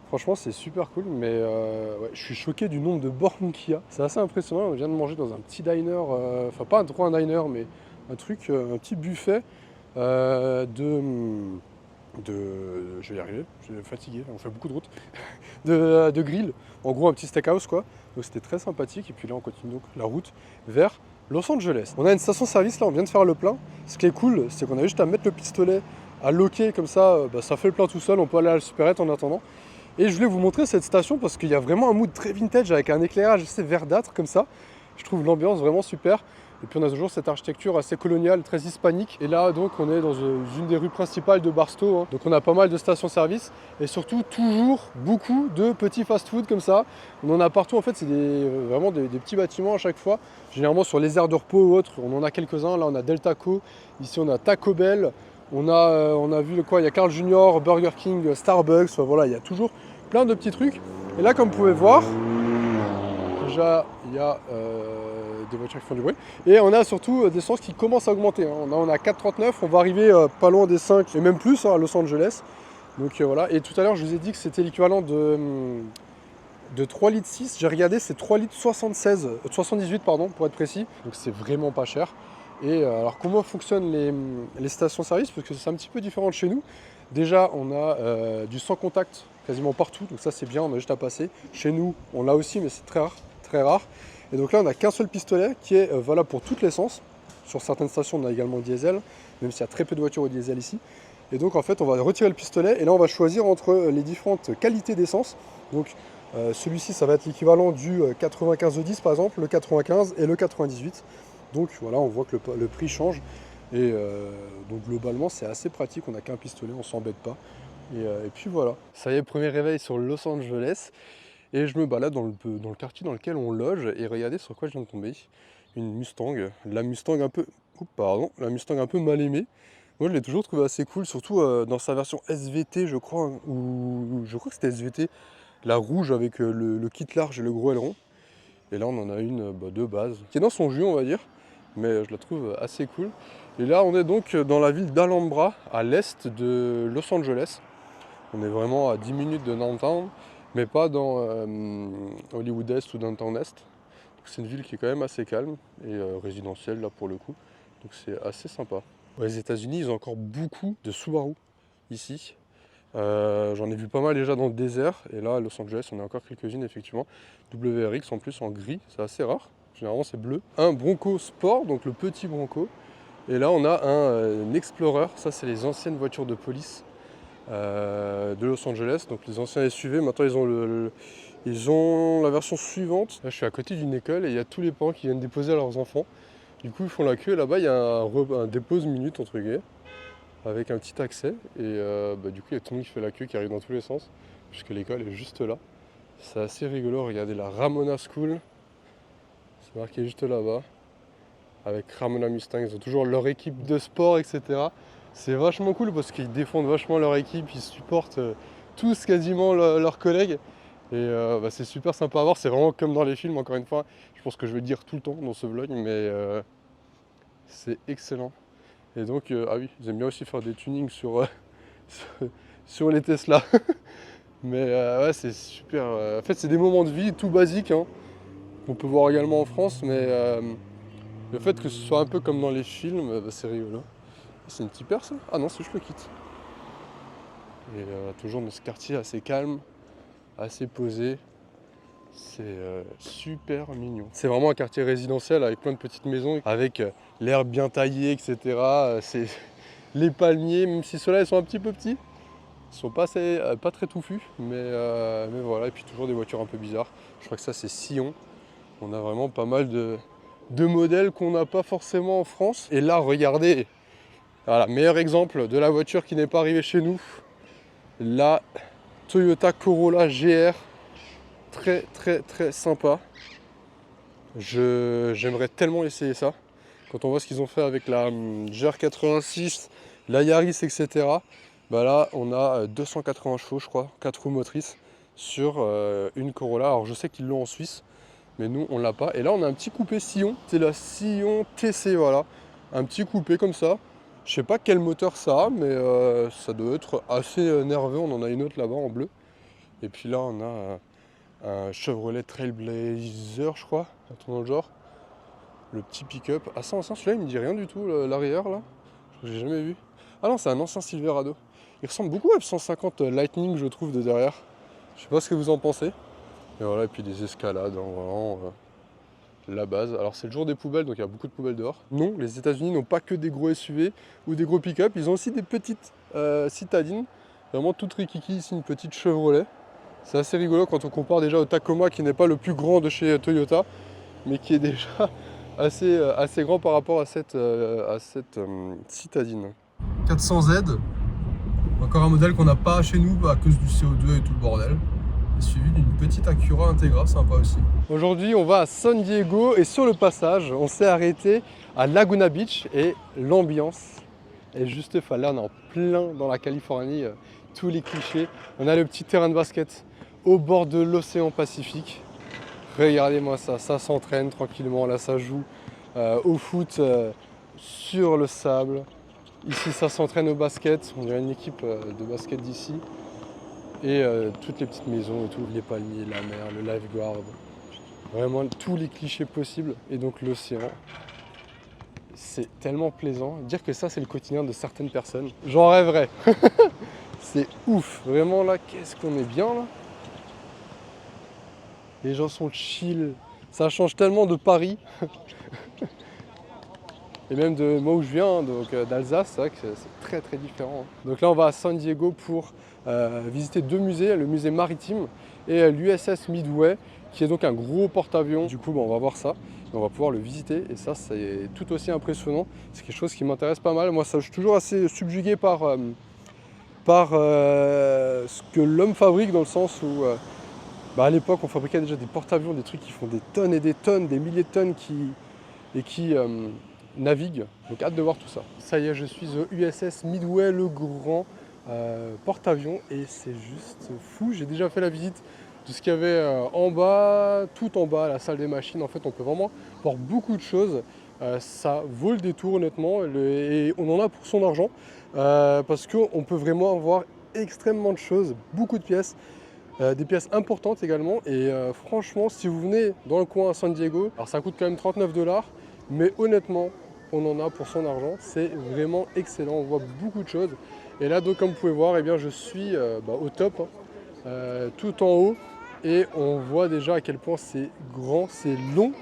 Franchement, c'est super cool, mais ouais, je suis choqué du nombre de bornes qu'il y a. C'est assez impressionnant. On vient de manger dans un petit diner, enfin pas trop un diner, mais un truc, un petit buffet je vais y arriver, je suis fatigué, on fait beaucoup de route, de grill, en gros un petit steakhouse quoi. Donc c'était très sympathique et puis là on continue donc la route vers Los Angeles. On a une station-service là, on vient de faire le plein. Ce qui est cool, c'est qu'on a juste à mettre le pistolet, à loquer comme ça, ça fait le plein tout seul, on peut aller à la supérette en attendant. Et je voulais vous montrer cette station parce qu'il y a vraiment un mood très vintage avec un éclairage assez verdâtre comme ça. Je trouve l'ambiance vraiment super. Et puis on a toujours cette architecture assez coloniale, très hispanique. Et là donc on est dans une des rues principales de Barstow. Hein. Donc on a pas mal de stations-service et surtout toujours beaucoup de petits fast-food comme ça. On en a partout en fait, c'est vraiment des petits bâtiments à chaque fois. Généralement sur les aires de repos ou autres, on en a quelques-uns. Là on a Del Taco, ici on a Taco Bell. On a vu quoi, il y a Carl Jr, Burger King, Starbucks, enfin, voilà, il y a toujours plein de petits trucs. Et là comme vous pouvez voir, déjà il y a des voitures qui font du bruit. Et on a surtout des essence qui commencent à augmenter. Hein. On a 4,39, on va arriver pas loin des 5 et même plus hein, à Los Angeles. Donc voilà. Et tout à l'heure, je vous ai dit que c'était l'équivalent de 3 litres 6. J'ai regardé, c'est 3 litres 78 pardon, pour être précis. Donc c'est vraiment pas cher. Et alors comment fonctionnent les stations-service? Parce que c'est un petit peu différent de chez nous. Déjà, on a du sans contact quasiment partout. Donc ça c'est bien, on a juste à passer. Chez nous, on l'a aussi, mais c'est très rare. Très rare. Et donc là on n'a qu'un seul pistolet qui est valable pour toute l'essence. Sur certaines stations on a également le diesel, même s'il y a très peu de voitures au diesel ici. Et donc en fait on va retirer le pistolet et là on va choisir entre les différentes qualités d'essence. Donc celui-ci ça va être l'équivalent du 95E10 par exemple, le 95 et le 98. Donc voilà, on voit que le prix change. Et donc globalement c'est assez pratique, on n'a qu'un pistolet, on s'embête pas. Et puis voilà. Ça y est, premier réveil sur Los Angeles. Et je me balade dans le quartier dans lequel on loge et regardez sur quoi je viens de tomber. Une Mustang, la Mustang un peu, la Mustang un peu mal aimée. Moi je l'ai toujours trouvé assez cool, surtout dans sa version SVT je crois, hein, ou je crois que c'était SVT, la rouge avec le kit large et le gros aileron. Et là on en a une de base, qui est dans son jus on va dire, mais je la trouve assez cool. Et là on est donc dans la ville d'Alhambra, à l'est de Los Angeles. On est vraiment à 10 minutes de downtown. Mais pas dans Hollywood Est ou Downtown Est. C'est une ville qui est quand même assez calme et résidentielle là pour le coup. Donc c'est assez sympa. Les États-Unis, ils ont encore beaucoup de Subaru ici. J'en ai vu pas mal déjà dans le désert. Et là à Los Angeles, on a encore quelques-unes effectivement. WRX en plus en gris, c'est assez rare. Généralement c'est bleu. Un Bronco Sport, donc le petit Bronco. Et là on a un Explorer, ça c'est les anciennes voitures de police. De Los Angeles, donc les anciens SUV, maintenant ils ont la version suivante. Là je suis à côté d'une école et il y a tous les parents qui viennent déposer leurs enfants. Du coup ils font la queue et là-bas il y a un dépose minute entre guillemets avec un petit accès et du coup il y a tout le monde qui fait la queue qui arrive dans tous les sens puisque l'école est juste là. C'est assez rigolo, regardez la Ramona School, c'est marqué juste là-bas avec Ramona Mustang, ils ont toujours leur équipe de sport etc. C'est vachement cool parce qu'ils défendent vachement leur équipe, ils supportent tous quasiment leurs collègues. Et c'est super sympa à voir, c'est vraiment comme dans les films, encore une fois. Je pense que je vais le dire tout le temps dans ce vlog, mais c'est excellent. Et donc, ah oui, ils aiment bien aussi faire des tunings sur les Tesla. Mais ouais, c'est super. En fait, c'est des moments de vie tout basiques, hein, qu'on peut voir également en France, mais le fait que ce soit un peu comme dans les films, bah, c'est rigolo. C'est une petite ça? Ah non, c'est juste le kit. Et toujours dans ce quartier assez calme, assez posé. C'est super mignon. C'est vraiment un quartier résidentiel avec plein de petites maisons, avec l'herbe bien taillée, etc. C'est les palmiers, même si ceux-là ils sont un petit peu petits, ils sont pas très touffus, mais voilà. Et puis toujours des voitures un peu bizarres. Je crois que ça c'est Sillon. On a vraiment pas mal de modèles qu'on n'a pas forcément en France. Et là, regardez, voilà, meilleur exemple de la voiture qui n'est pas arrivée chez nous. La Toyota Corolla GR. Très très très sympa. J'aimerais tellement essayer ça. Quand on voit ce qu'ils ont fait avec la GR86, la Yaris, etc. Bah là, on a 280 chevaux, je crois, 4 roues motrices sur une Corolla. Alors je sais qu'ils l'ont en Suisse, mais nous on l'a pas. Et là, on a un petit coupé Sillon. C'est la Sillon TC, voilà. Un petit coupé comme ça. Je sais pas quel moteur ça a, mais ça doit être assez nerveux. On en a une autre là-bas en bleu. Et puis là, on a un Chevrolet Trailblazer, je crois, un truc dans le genre. Le petit pick-up. Ah, ça, ancien, celui-là, il me dit rien du tout, l'arrière, là. J'ai jamais vu. Ah non, c'est un ancien Silverado. Il ressemble beaucoup à F-150 Lightning, je trouve, de derrière. Je sais pas ce que vous en pensez. Et voilà, et puis des escalades, hein, vraiment la base. Alors, c'est le jour des poubelles, donc il y a beaucoup de poubelles dehors. Non, les États-Unis n'ont pas que des gros SUV ou des gros pick-up. Ils ont aussi des petites citadines. Vraiment toute rikiki, ici, une petite Chevrolet. C'est assez rigolo quand on compare déjà au Tacoma qui n'est pas le plus grand de chez Toyota, mais qui est déjà assez grand par rapport à cette citadine. 400Z, encore un modèle qu'on n'a pas chez nous à cause du CO2 et tout le bordel. Et suivi d'une petite Acura Integra, sympa aussi. Aujourd'hui, on va à San Diego et sur le passage, on s'est arrêté à Laguna Beach et l'ambiance est juste folle. Là, on est en plein dans la Californie, tous les clichés. On a le petit terrain de basket au bord de l'océan Pacifique. Regardez-moi ça, ça s'entraîne tranquillement, là ça joue au foot sur le sable. Ici ça s'entraîne au basket, on dirait une équipe de basket d'ici. Et toutes les petites maisons et tout, les palmiers, la mer, le lifeguard. Vraiment tous les clichés possibles. Et donc l'océan. C'est tellement plaisant. Dire que ça c'est le quotidien de certaines personnes, j'en rêverais. C'est ouf, vraiment là, qu'est-ce qu'on est bien là. Les gens sont chill, ça change tellement de Paris. Et même de moi où je viens, donc d'Alsace, c'est vrai que c'est très très différent. Donc là on va à San Diego pour visiter deux musées, le musée maritime et l'USS Midway, qui est donc un gros porte-avions. Du coup on va voir ça, et on va pouvoir le visiter et ça c'est tout aussi impressionnant. C'est quelque chose qui m'intéresse pas mal. Moi ça, je suis toujours assez subjugué par ce que l'homme fabrique, dans le sens où à l'époque on fabriquait déjà des porte-avions, des trucs qui font des tonnes et des tonnes, des milliers de tonnes qui naviguent. Donc hâte de voir tout ça. Ça y est, je suis au USS Midway, le grand porte-avions, et c'est juste fou. J'ai déjà fait la visite de ce qu'il y avait en bas, tout en bas, la salle des machines. En fait, on peut vraiment voir beaucoup de choses. Ça vaut le détour honnêtement, et on en a pour son argent, parce qu'on peut vraiment voir extrêmement de choses, beaucoup de pièces. Des pièces importantes également, et franchement si vous venez dans le coin à San Diego, alors ça coûte quand même 39$, mais honnêtement on en a pour son argent, c'est vraiment excellent, on voit beaucoup de choses. Et là donc comme vous pouvez voir, eh bien, je suis au top, hein, tout en haut, et on voit déjà à quel point c'est grand, c'est long.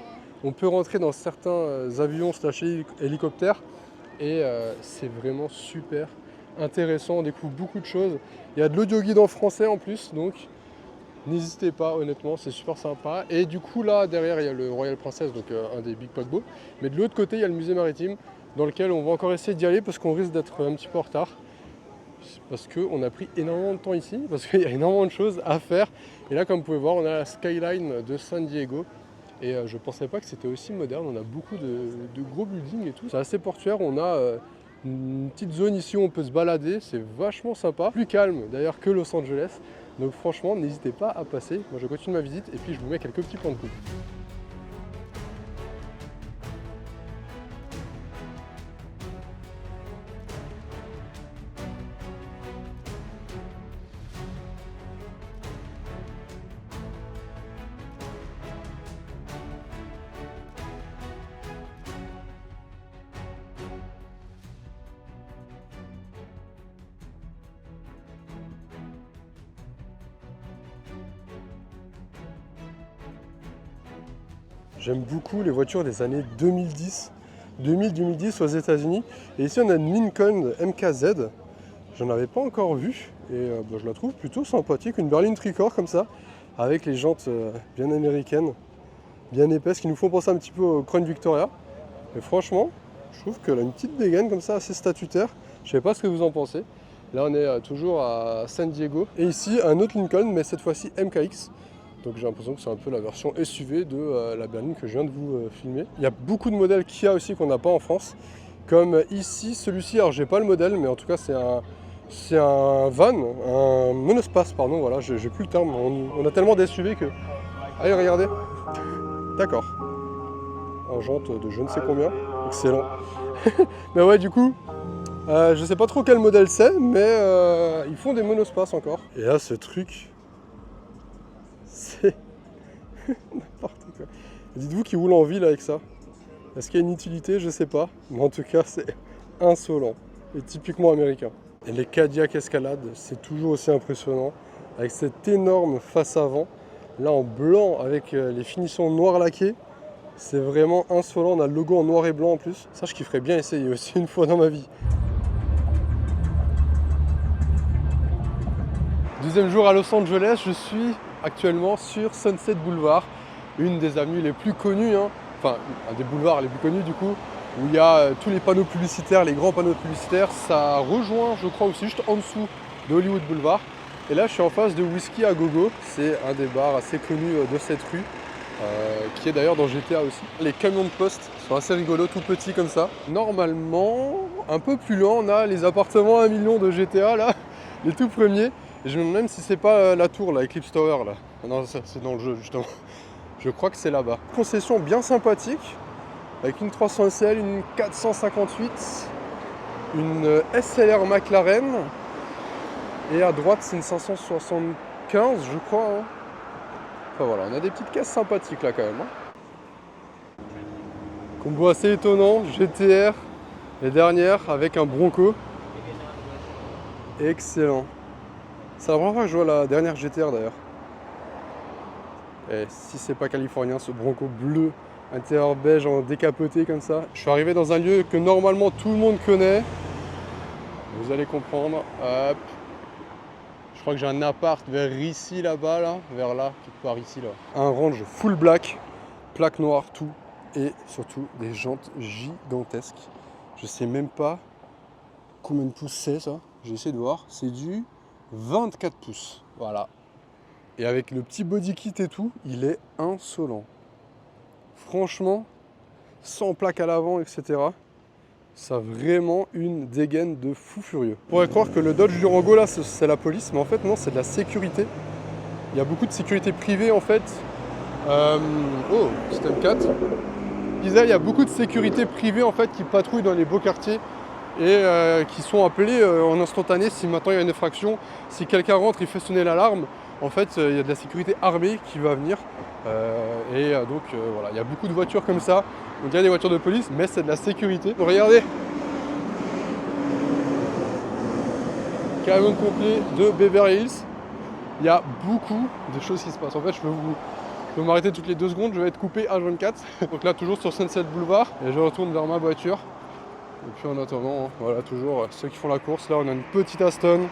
On peut rentrer dans certains avions / hélicoptères, et c'est vraiment super intéressant, on découvre beaucoup de choses. Il y a de l'audio guide en français en plus, donc n'hésitez pas, honnêtement, c'est super sympa. Et du coup, là, derrière, il y a le Royal Princess, donc un des big paquebots. Mais de l'autre côté, il y a le musée maritime, dans lequel on va encore essayer d'y aller, parce qu'on risque d'être un petit peu en retard. Parce qu'on a pris énormément de temps ici, parce qu'il y a énormément de choses à faire. Et là, comme vous pouvez voir, on a la skyline de San Diego. Et je pensais pas que c'était aussi moderne, on a beaucoup de gros buildings et tout. C'est assez portuaire, on a une petite zone ici où on peut se balader, c'est vachement sympa. Plus calme d'ailleurs que Los Angeles. Donc franchement, n'hésitez pas à passer. Moi je continue ma visite et puis je vous mets quelques petits points de coupe. J'aime beaucoup les voitures des années 2010, 2000-2010 aux États-Unis. Et ici, on a une Lincoln MKZ. J'en avais pas encore vu et je la trouve plutôt sympathique. Une berline tricorps comme ça, avec les jantes bien américaines, bien épaisses, qui nous font penser un petit peu au Crown Victoria. Et franchement, je trouve qu'elle a une petite dégaine comme ça, assez statutaire. Je sais pas ce que vous en pensez. Là, on est toujours à San Diego. Et ici, un autre Lincoln, mais cette fois-ci MKX. Donc j'ai l'impression que c'est un peu la version SUV de la berline que je viens de vous filmer. Il y a beaucoup de modèles Kia aussi qu'on n'a pas en France. Comme ici, celui-ci, alors j'ai pas le modèle, mais en tout cas c'est un van, un monospace, pardon, voilà, j'ai plus le terme. On a tellement d'SUV que... Allez, regardez. D'accord. En jante de je ne sais combien. Excellent. Mais ouais, du coup, je sais pas trop quel modèle c'est, mais ils font des monospaces encore. Et là, ce truc... C'est n'importe quoi. Dites-vous qu'il roule en ville avec ça. Est-ce qu'il y a une utilité? Je sais pas. Mais en tout cas, c'est insolent. Et typiquement américain. Et les Cadillac Escalade, c'est toujours aussi impressionnant. Avec cette énorme face avant. Là en blanc avec les finitions noir laquées. C'est vraiment insolent. On a le logo en noir et blanc en plus. Ça, je kifferais bien essayer aussi une fois dans ma vie. Deuxième jour à Los Angeles, je suis actuellement sur Sunset Boulevard, une des avenues les plus connues, enfin un des boulevards les plus connus du coup, où il y a tous les panneaux publicitaires, les grands panneaux publicitaires. Ça rejoint, je crois aussi, juste en dessous de Hollywood Boulevard. Et là, je suis en face de Whisky à Gogo. C'est un des bars assez connus de cette rue, qui est d'ailleurs dans GTA aussi. Les camions de poste sont assez rigolos, tout petits comme ça. Normalement, un peu plus loin, on a les appartements à 1 million de GTA, là, les tout premiers. Et je me demande même si c'est pas la tour, là, Eclipse Tower, là. Non, c'est dans le jeu, justement. Je crois que c'est là-bas. Concession bien sympathique, avec une 300 SL, une 458, une SLR McLaren, et à droite, c'est une 575, je crois. Enfin voilà, on a des petites caisses sympathiques, là, quand même. Combo assez étonnant, GTR, les dernières, avec un Bronco. Excellent. C'est la première fois que je vois la dernière GTR d'ailleurs. Et si c'est pas californien, ce Bronco bleu, intérieur beige en décapoté comme ça. Je suis arrivé dans un lieu que normalement tout le monde connaît. Vous allez comprendre. Hop. Je crois que j'ai un appart vers ici, là-bas, là, vers là, quelque part ici, là. Un range full black, plaque noire, tout. Et surtout des jantes gigantesques. Je sais même pas combien de pouces c'est ça. J'ai essayé de voir. C'est du 24 pouces, voilà. Et avec le petit body kit et tout, il est insolent. Franchement, sans plaque à l'avant, etc. Ça a vraiment une dégaine de fou furieux. On pourrait croire que le Dodge Durango, là, c'est la police, mais en fait, non, c'est de la sécurité. Il y a beaucoup de sécurité privée, en fait. Oh, système 4. Il y a beaucoup de sécurité privée, en fait, qui patrouillent dans les beaux quartiers. Et qui sont appelés en instantané si maintenant il y a une effraction. Si quelqu'un rentre, il fait sonner l'alarme. En fait, il y a de la sécurité armée qui va venir. Donc voilà, il y a beaucoup de voitures comme ça. On dirait des voitures de police, mais c'est de la sécurité. Donc, regardez, camion complet de Beverly Hills. Il y a beaucoup de choses qui se passent. En fait, je peux m'arrêter toutes les 2 secondes, je vais être coupé H24. Donc là, toujours sur Sunset Boulevard, et je retourne vers ma voiture. Et puis en attendant, voilà, toujours ceux qui font la course. Là, on a une petite Aston.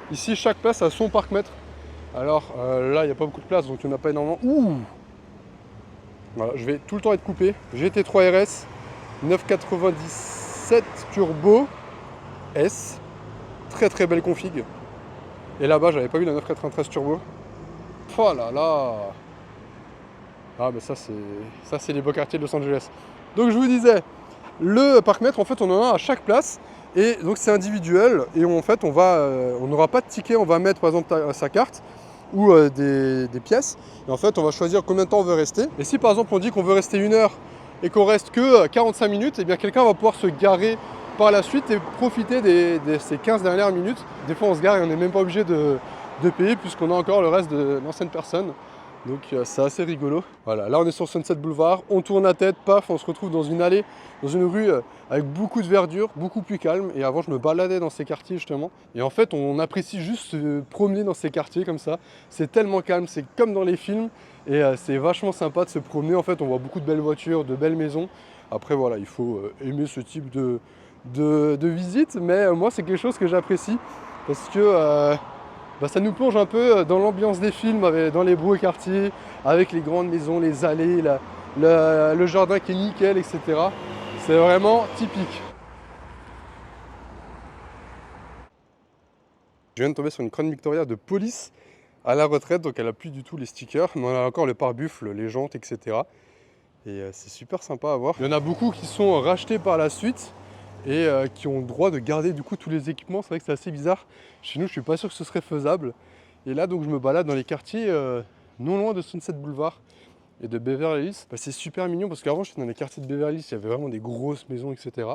Ici, chaque place a son parc-mètre. Alors là, il n'y a pas beaucoup de place, donc il n'y en a pas énormément. Ouh! Voilà, je vais tout le temps être coupé. GT3 RS, 997 Turbo S. Très très belle config. Et là-bas, j'avais pas vu la 993 Turbo. Oh là là! Ah mais ça c'est les beaux quartiers de Los Angeles. Donc je vous disais, le parc-mètre en fait on en a à chaque place et donc c'est individuel et en fait on n'aura pas de ticket, on va mettre par exemple sa carte ou des pièces et en fait on va choisir combien de temps on veut rester. Et si par exemple on dit qu'on veut rester 1 heure et qu'on reste que 45 minutes, et bien quelqu'un va pouvoir se garer par la suite et profiter de ces 15 dernières minutes. Des fois on se gare et on n'est même pas obligé de payer puisqu'on a encore le reste de l'ancienne personne. Donc c'est assez rigolo. Voilà, là on est sur Sunset Boulevard, on tourne la tête, paf, on se retrouve dans une allée, dans une rue avec beaucoup de verdure, beaucoup plus calme. Et avant je me baladais dans ces quartiers justement. Et en fait on apprécie juste se promener dans ces quartiers comme ça. C'est tellement calme, c'est comme dans les films. Et c'est vachement sympa de se promener. En fait on voit beaucoup de belles voitures, de belles maisons. Après voilà, il faut aimer ce type de visite. Mais moi c'est quelque chose que j'apprécie parce que ça nous plonge un peu dans l'ambiance des films, dans les beaux quartiers, avec les grandes maisons, les allées, le jardin qui est nickel, etc. C'est vraiment typique. Je viens de tomber sur une Crown Victoria de police à la retraite, donc elle a plus du tout les stickers, mais on a encore le pare-buffle, les jantes, etc. Et c'est super sympa à voir. Il y en a beaucoup qui sont rachetés par la suite et qui ont le droit de garder du coup tous les équipements. C'est vrai que c'est assez bizarre. Chez nous, je suis pas sûr que ce serait faisable. Et là, donc, je me balade dans les quartiers non loin de Sunset Boulevard et de Beverly Hills. C'est super mignon parce qu'avant, j'étais dans les quartiers de Beverly Hills, il y avait vraiment des grosses maisons, etc.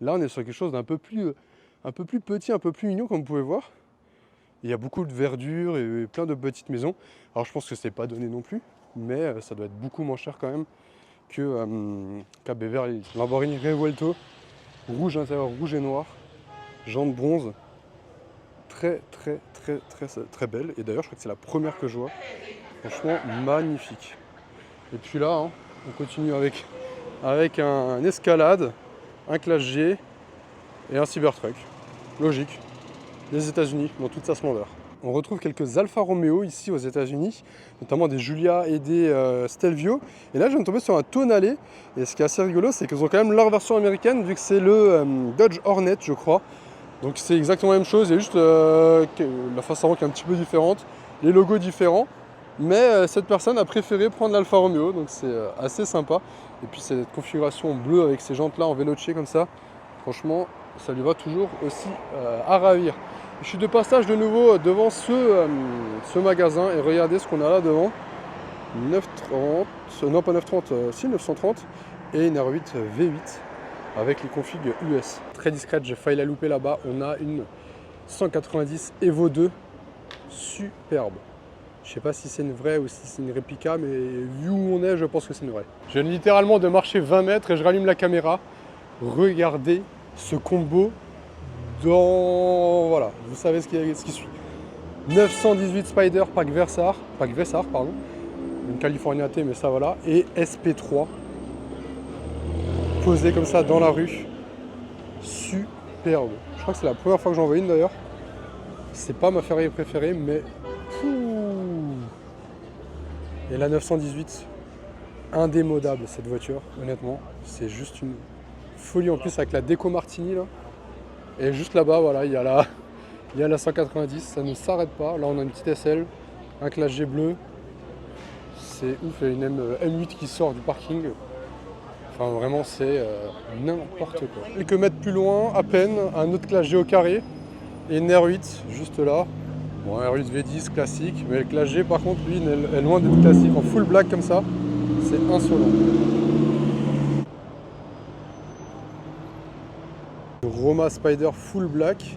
Là, on est sur quelque chose d'un peu plus petit, un peu plus mignon, comme vous pouvez voir. Il y a beaucoup de verdure et plein de petites maisons. Alors, je pense que c'est pas donné non plus, mais ça doit être beaucoup moins cher quand même qu'à Beverly Hills. Lamborghini Revuelto. Rouge intérieur, rouge et noir, jantes bronze, très belle. Et d'ailleurs je crois que c'est la première que je vois, franchement magnifique. Et puis là hein, on continue avec un escalade, un Classe G et un Cybertruck, logique, les États-Unis dans toute sa splendeur. On retrouve quelques Alfa Romeo ici aux États-Unis, notamment des Giulia et des Stelvio. Et là, je viens de tomber sur un Tonale. Et ce qui est assez rigolo, c'est qu'ils ont quand même leur version américaine, vu que c'est le Dodge Hornet, je crois. Donc c'est exactement la même chose, il y a juste la face avant qui est un petit peu différente, les logos différents. Mais cette personne a préféré prendre l'Alfa Romeo, donc c'est assez sympa. Et puis cette configuration bleue avec ces jantes-là en veloce comme ça, franchement, ça lui va toujours aussi à ravir. Je suis de passage de nouveau devant ce magasin et regardez ce qu'on a là devant. 930, non pas 930, si 930 et une R8 V8 avec les configs US. Très discrète, j'ai failli la louper là-bas. On a une 190 Evo 2, superbe. Je sais pas si c'est une vraie ou si c'est une réplica, mais vu où on est, je pense que c'est une vraie. Je viens littéralement de marcher 20 mètres et je rallume la caméra. Regardez ce combo dans... Voilà, vous savez ce qui suit. 918 Spider Pack Vessar, pardon. Une California T, mais ça voilà. Et SP3, posé comme ça dans la rue. Superbe. Je crois que c'est la première fois que j'en vois une d'ailleurs. C'est pas ma Ferrari préférée, mais... Et la 918, indémodable cette voiture, honnêtement. C'est juste une folie en plus avec la déco Martini là. Et juste là-bas, voilà, il y a la 190, ça ne s'arrête pas. Là, on a une petite SL, un Classe G bleu. C'est ouf, il y a une M8 qui sort du parking. Enfin, vraiment, c'est n'importe quoi. Quelques mètres plus loin, à peine, un autre Classe G au carré. Et une R8, juste là. Bon, un R8 V10 classique. Mais le Classe G, par contre, lui, est loin d'être classique. En full black comme ça, c'est insolent. Roma Spider full black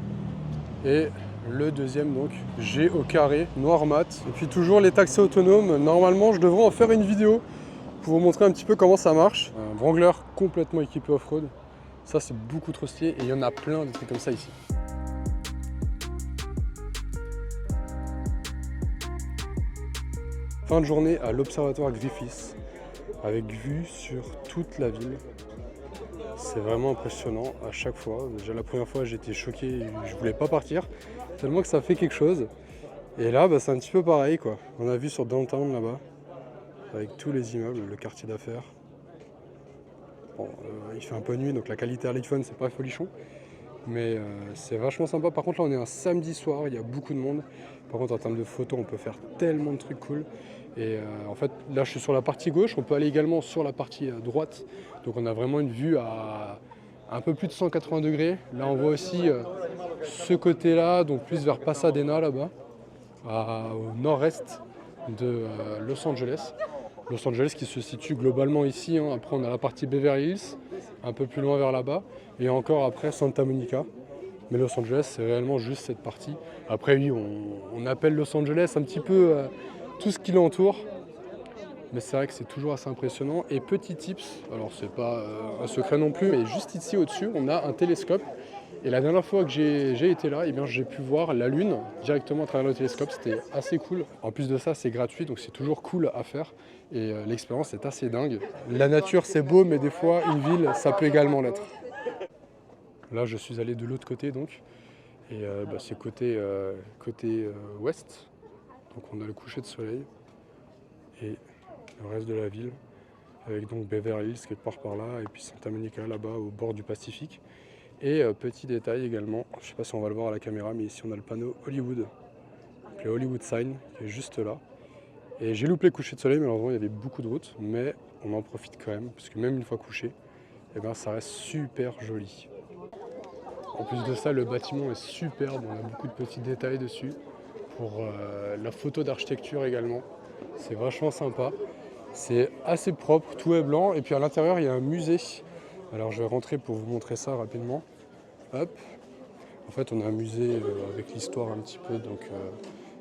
et le deuxième donc G au carré noir mat. Et puis toujours les taxis autonomes. Normalement je devrais en faire une vidéo pour vous montrer un petit peu comment ça marche. Un Wrangler complètement équipé off-road, ça c'est beaucoup trop stylé et il y en a plein de trucs comme ça ici. Fin de journée à l'observatoire Griffiths avec vue sur toute la ville. C'est vraiment impressionnant à chaque fois. Déjà la première fois j'étais choqué, et je voulais pas partir, tellement que ça fait quelque chose. Et là c'est un petit peu pareil quoi. On a vu sur Downtown là-bas, avec tous les immeubles, le quartier d'affaires. Bon, il fait un peu nuit donc la qualité à l'iPhone c'est pas folichon. Mais c'est vachement sympa. Par contre là on est un samedi soir, il y a beaucoup de monde. Par contre en termes de photos on peut faire tellement de trucs cool. Et en fait là je suis sur la partie gauche, on peut aller également sur la partie droite. Donc on a vraiment une vue à un peu plus de 180 degrés. Là on voit aussi ce côté là, donc plus vers Pasadena là-bas, au nord-est de Los Angeles. Los Angeles qui se situe globalement ici, hein. Après on a la partie Beverly Hills, un peu plus loin vers là-bas, et encore après Santa Monica. Mais Los Angeles c'est réellement juste cette partie. Après oui, on appelle Los Angeles un petit peu tout ce qui l'entoure. mais c'est vrai que c'est toujours assez impressionnant. Et petit tips, alors c'est pas un secret non plus, mais juste ici au-dessus, on a un télescope. Et la dernière fois que j'ai été là, eh bien, j'ai pu voir la Lune directement à travers le télescope. C'était assez cool. En plus de ça, c'est gratuit, donc c'est toujours cool à faire. Et l'expérience est assez dingue. La nature, c'est beau, mais des fois, une ville, ça peut également l'être. Là, je suis allé de l'autre côté, donc. Et c'est côté ouest. Donc on a le coucher de soleil et le reste de la ville. Avec donc Beverly Hills quelque part par là, et puis Santa Monica là-bas au bord du Pacifique. Et petit détail également, je ne sais pas si on va le voir à la caméra, mais ici on a le panneau Hollywood, donc le Hollywood Sign qui est juste là. Et j'ai loupé le coucher de soleil, malheureusement il y avait beaucoup de routes, mais on en profite quand même, parce que même une fois couché, eh ben, ça reste super joli. En plus de ça, le bâtiment est superbe, on a beaucoup de petits détails dessus, pour la photo d'architecture également, c'est vachement sympa. C'est assez propre, tout est blanc, et puis à l'intérieur il y a un musée. Alors je vais rentrer pour vous montrer ça rapidement. Hop. En fait on a un musée avec l'histoire un petit peu donc,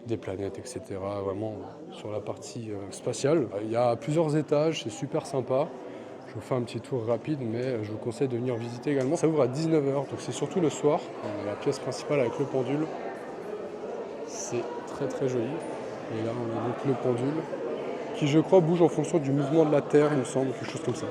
des planètes, etc. Vraiment sur la partie spatiale. Il y a plusieurs étages, c'est super sympa. Je vous fais un petit tour rapide, mais je vous conseille de venir visiter également. Ça ouvre à 19 h, donc c'est surtout le soir. On a la pièce principale avec le pendule. C'est très très joli. Et là on a donc le pendule, qui je crois bouge en fonction du mouvement de la Terre, il me semble, quelque chose comme ça.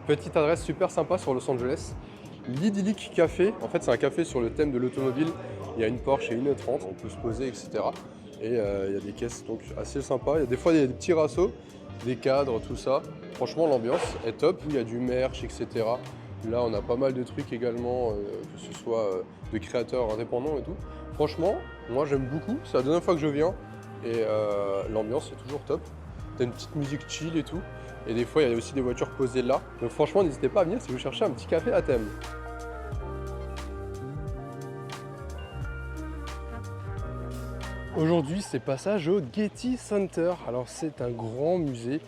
Petite adresse super sympa sur Los Angeles. L'Idyllic Café, en fait c'est un café sur le thème de l'automobile. Il y a une Porsche et une 30, on peut se poser, etc. Et il y a des caisses donc assez sympas. Il y a des fois des petits rassos, des cadres, tout ça. Franchement l'ambiance est top. Il y a du merch, etc. Là on a pas mal de trucs également, que ce soit de créateurs indépendants et tout. Franchement, moi j'aime beaucoup. C'est la deuxième fois que je viens et l'ambiance est toujours top. T'as une petite musique chill et tout. Et des fois, il y a aussi des voitures posées là. Donc franchement, n'hésitez pas à venir si vous cherchez un petit café à thème. Aujourd'hui, c'est passage au Getty Center. Alors, c'est un grand musée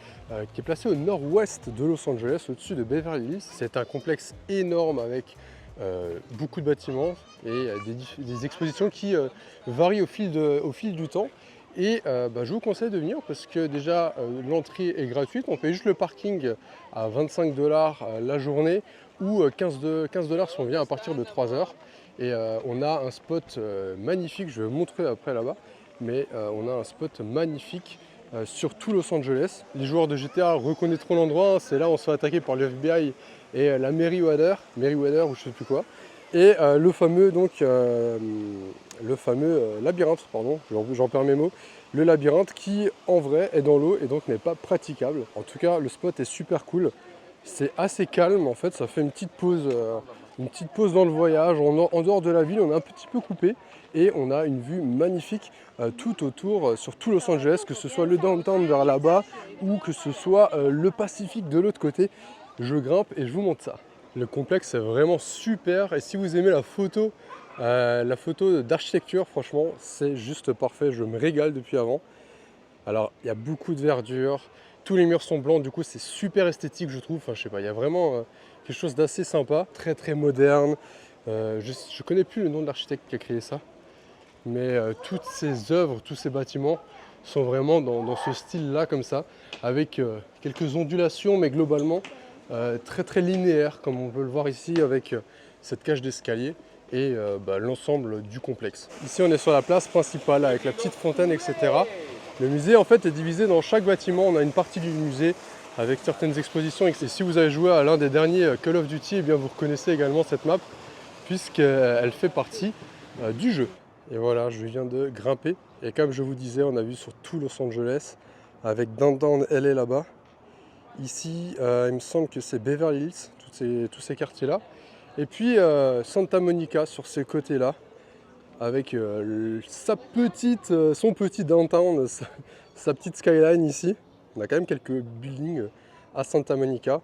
qui est placé au nord-ouest de Los Angeles, au-dessus de Beverly Hills. C'est un complexe énorme avec beaucoup de bâtiments et des expositions qui varient au fil du temps. Et je vous conseille de venir parce que déjà l'entrée est gratuite, on paye juste le parking à 25 $ la journée ou 15 $ si on vient à partir de 3 h. Et on a un spot magnifique, je vais vous montrer après là-bas, mais on a un spot magnifique sur tout Los Angeles. Les joueurs de GTA reconnaîtront l'endroit, hein, c'est là où on se fait attaquer par le FBI et la Merryweather ou je sais plus quoi. Et le fameux labyrinthe, pardon, j'en perds mes mots, le labyrinthe qui en vrai est dans l'eau et donc n'est pas praticable. En tout cas, le spot est super cool, c'est assez calme en fait, ça fait une petite pause dans le voyage, en dehors de la ville, on est un petit peu coupé et on a une vue magnifique tout autour, sur tout Los Angeles, que ce soit le downtown vers là-bas ou que ce soit le Pacifique de l'autre côté. Je grimpe et je vous montre ça. Le complexe est vraiment super et si vous aimez la photo d'architecture, franchement, c'est juste parfait. Je me régale depuis avant. Alors, il y a beaucoup de verdure, tous les murs sont blancs, du coup, c'est super esthétique, je trouve. Enfin, je sais pas, il y a vraiment quelque chose d'assez sympa, très très moderne. Je connais plus le nom de l'architecte qui a créé ça, mais toutes ces œuvres, tous ces bâtiments sont vraiment dans ce style-là, comme ça, avec quelques ondulations, mais globalement très très linéaire, comme on peut le voir ici avec cette cage d'escalier et l'ensemble du complexe. Ici on est sur la place principale avec la petite fontaine, etc. Le musée en fait est divisé dans chaque bâtiment, on a une partie du musée avec certaines expositions et si vous avez joué à l'un des derniers Call of Duty, eh bien vous reconnaissez également cette map puisqu'elle fait partie du jeu. Et voilà, je viens de grimper et comme je vous disais, on a vu sur tout Los Angeles avec Downtown LA là-bas. Ici, il me semble que c'est Beverly Hills, tous ces quartiers-là. Et puis Santa Monica sur ces côtés-là, avec son petit downtown, sa petite skyline ici. On a quand même quelques buildings à Santa Monica.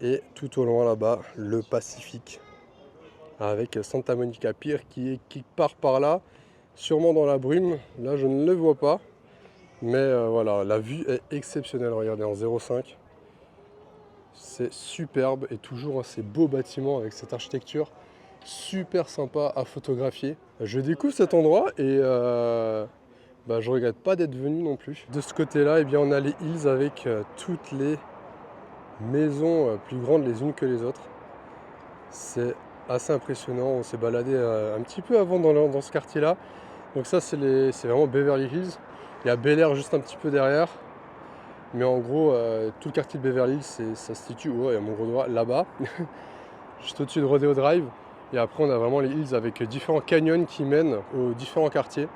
Et tout au loin là-bas, le Pacifique, avec Santa Monica Pier qui part par là. sûrement dans la brume. Là, je ne le vois pas. Mais voilà, la vue est exceptionnelle. Regardez, en 0,5. C'est superbe et toujours ces beaux bâtiments avec cette architecture super sympa à photographier. Je découvre cet endroit et je regrette pas d'être venu non plus. De ce côté-là, eh bien, on a les Hills avec toutes les maisons plus grandes les unes que les autres. C'est assez impressionnant. On s'est baladé un petit peu avant dans ce quartier-là. Donc ça, c'est vraiment Beverly Hills. Il y a Bel Air juste un petit peu derrière. Mais en gros, tout le quartier de Beverly Hills, ça se situe, il y a mon gros doigt, là-bas, juste au-dessus de Rodeo Drive. Et après, on a vraiment les Hills avec différents canyons qui mènent aux différents quartiers.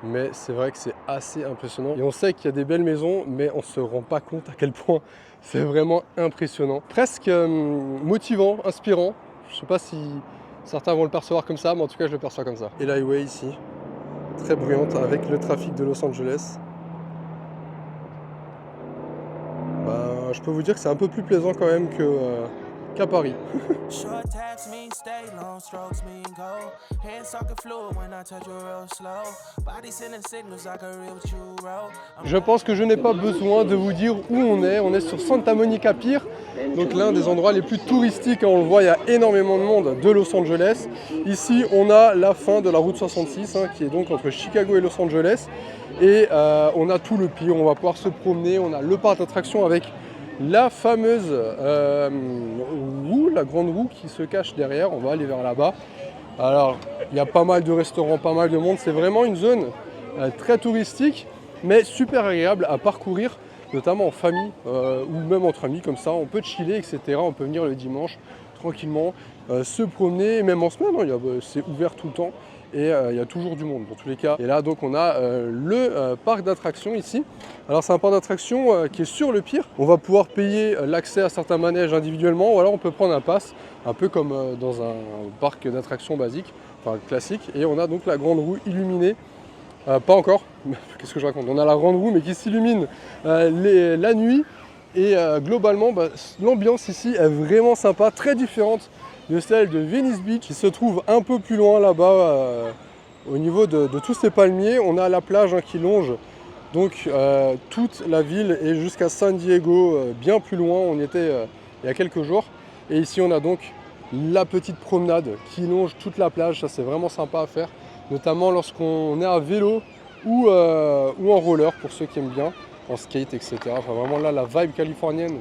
Mais c'est vrai que c'est assez impressionnant. Et on sait qu'il y a des belles maisons, mais on ne se rend pas compte à quel point c'est vraiment impressionnant. Presque motivant, inspirant. Je ne sais pas si certains vont le percevoir comme ça, mais en tout cas, je le perçois comme ça. Et l'highway ici, très bruyante avec le trafic de Los Angeles. Je peux vous dire que c'est un peu plus plaisant quand même qu'à Paris. Je pense que je n'ai pas besoin de vous dire où on est. On est sur Santa Monica Pier, donc l'un des endroits les plus touristiques. On le voit, il y a énormément de monde de Los Angeles. Ici, on a la fin de la route 66, qui est donc entre Chicago et Los Angeles. Et on a tout le pier, on va pouvoir se promener. On a le parc d'attractions avec la fameuse roue, la grande roue qui se cache derrière. On va aller vers là-bas. Alors, il y a pas mal de restaurants, pas mal de monde. C'est vraiment une zone très touristique, mais super agréable à parcourir, notamment en famille ou même entre amis comme ça. On peut chiller, etc. On peut venir le dimanche tranquillement, se promener, même en semaine. C'est ouvert tout le temps. Et il y a toujours du monde dans tous les cas. Et là donc on a le parc d'attractions ici. Alors c'est un parc d'attractions qui est sur le pier. On va pouvoir payer l'accès à certains manèges individuellement ou alors on peut prendre un pass, un peu comme dans un parc d'attractions basique, enfin classique. Et on a donc la grande roue illuminée. Pas encore, qu'est-ce que je raconte? On a la grande roue mais qui s'illumine la nuit. Et globalement l'ambiance ici est vraiment sympa, très différente de celle de Venice Beach qui se trouve un peu plus loin là-bas au niveau de tous ces palmiers. On a la plage qui longe donc toute la ville et jusqu'à San Diego, bien plus loin. On y était il y a quelques jours. Et ici on a donc la petite promenade qui longe toute la plage. Ça c'est vraiment sympa à faire, notamment lorsqu'on est à vélo ou en roller pour ceux qui aiment bien, en skate, etc. Enfin vraiment là la vibe californienne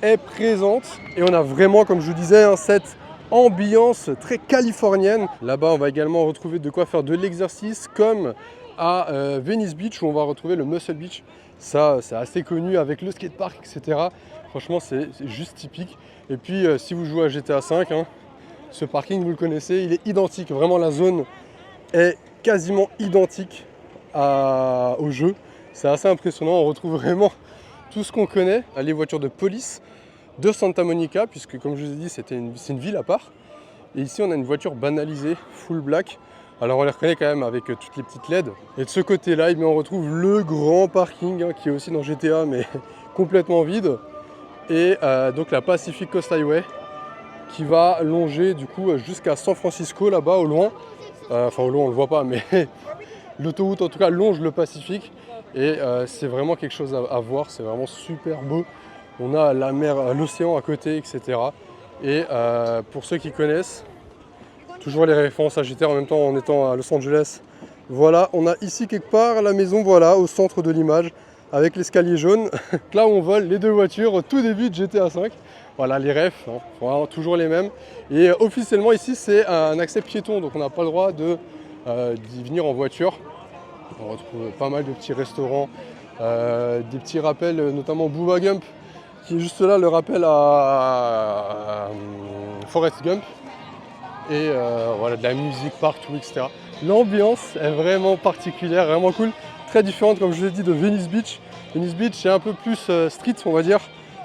est présente et on a vraiment, comme je vous disais, cette ambiance très californienne. Là-bas on va également retrouver de quoi faire de l'exercice comme à Venice Beach où on va retrouver le Muscle Beach. Ça c'est assez connu avec le skatepark, etc. Franchement c'est juste typique. Et puis si vous jouez à GTA 5, ce parking vous le connaissez, il est identique. Vraiment la zone est quasiment identique au jeu. C'est assez impressionnant, on retrouve vraiment tout ce qu'on connaît. Les voitures de police de Santa Monica, puisque comme je vous ai dit, c'est une ville à part. Et ici, on a une voiture banalisée, full black. Alors on les reconnaît quand même avec toutes les petites LED. Et de ce côté-là, eh bien, on retrouve le grand parking qui est aussi dans GTA, mais complètement vide. Et donc la Pacific Coast Highway qui va longer du coup jusqu'à San Francisco là-bas au loin. Enfin au loin, on ne le voit pas, mais l'autoroute en tout cas longe le Pacifique. Et c'est vraiment quelque chose à voir, c'est vraiment super beau. On a la mer, l'océan à côté, etc. Et pour ceux qui connaissent, toujours les références à GTA en même temps en étant à Los Angeles. Voilà, on a ici quelque part la maison, voilà, au centre de l'image, avec l'escalier jaune. Là où on vole les deux voitures au tout début de GTA 5. Voilà les refs, voilà, toujours les mêmes. Et officiellement ici c'est un accès piéton, donc on n'a pas le droit d'y venir en voiture. On retrouve pas mal de petits restaurants, des petits rappels, notamment Bubba Gump, qui est juste là, le rappel à Forrest Gump. Et voilà, de la musique partout, etc. L'ambiance est vraiment particulière, vraiment cool. Très différente, comme je vous ai dit, de Venice Beach. Venice Beach, c'est un peu plus street, on va dire.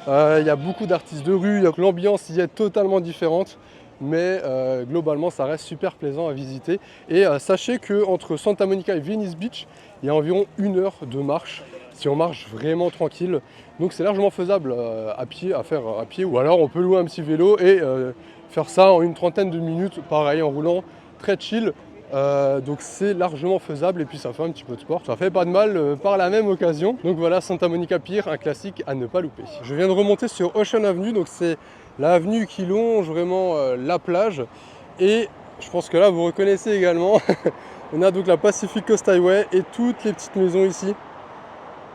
Il y a beaucoup d'artistes de rue, l'ambiance y est totalement différente. Mais globalement ça reste super plaisant à visiter et sachez qu'entre Santa Monica et Venice Beach il y a environ 1 heure de marche si on marche vraiment tranquille, donc c'est largement faisable à pied, à faire à pied, ou alors on peut louer un petit vélo et faire ça en une trentaine de minutes, pareil en roulant très chill. Donc c'est largement faisable et puis ça fait un petit peu de sport. Ça fait pas de mal par la même occasion. Donc voilà, Santa Monica Pier, un classique à ne pas louper. Je viens de remonter sur Ocean Avenue, donc c'est l'avenue qui longe vraiment la plage. Et je pense que là vous reconnaissez également, on a donc la Pacific Coast Highway et toutes les petites maisons ici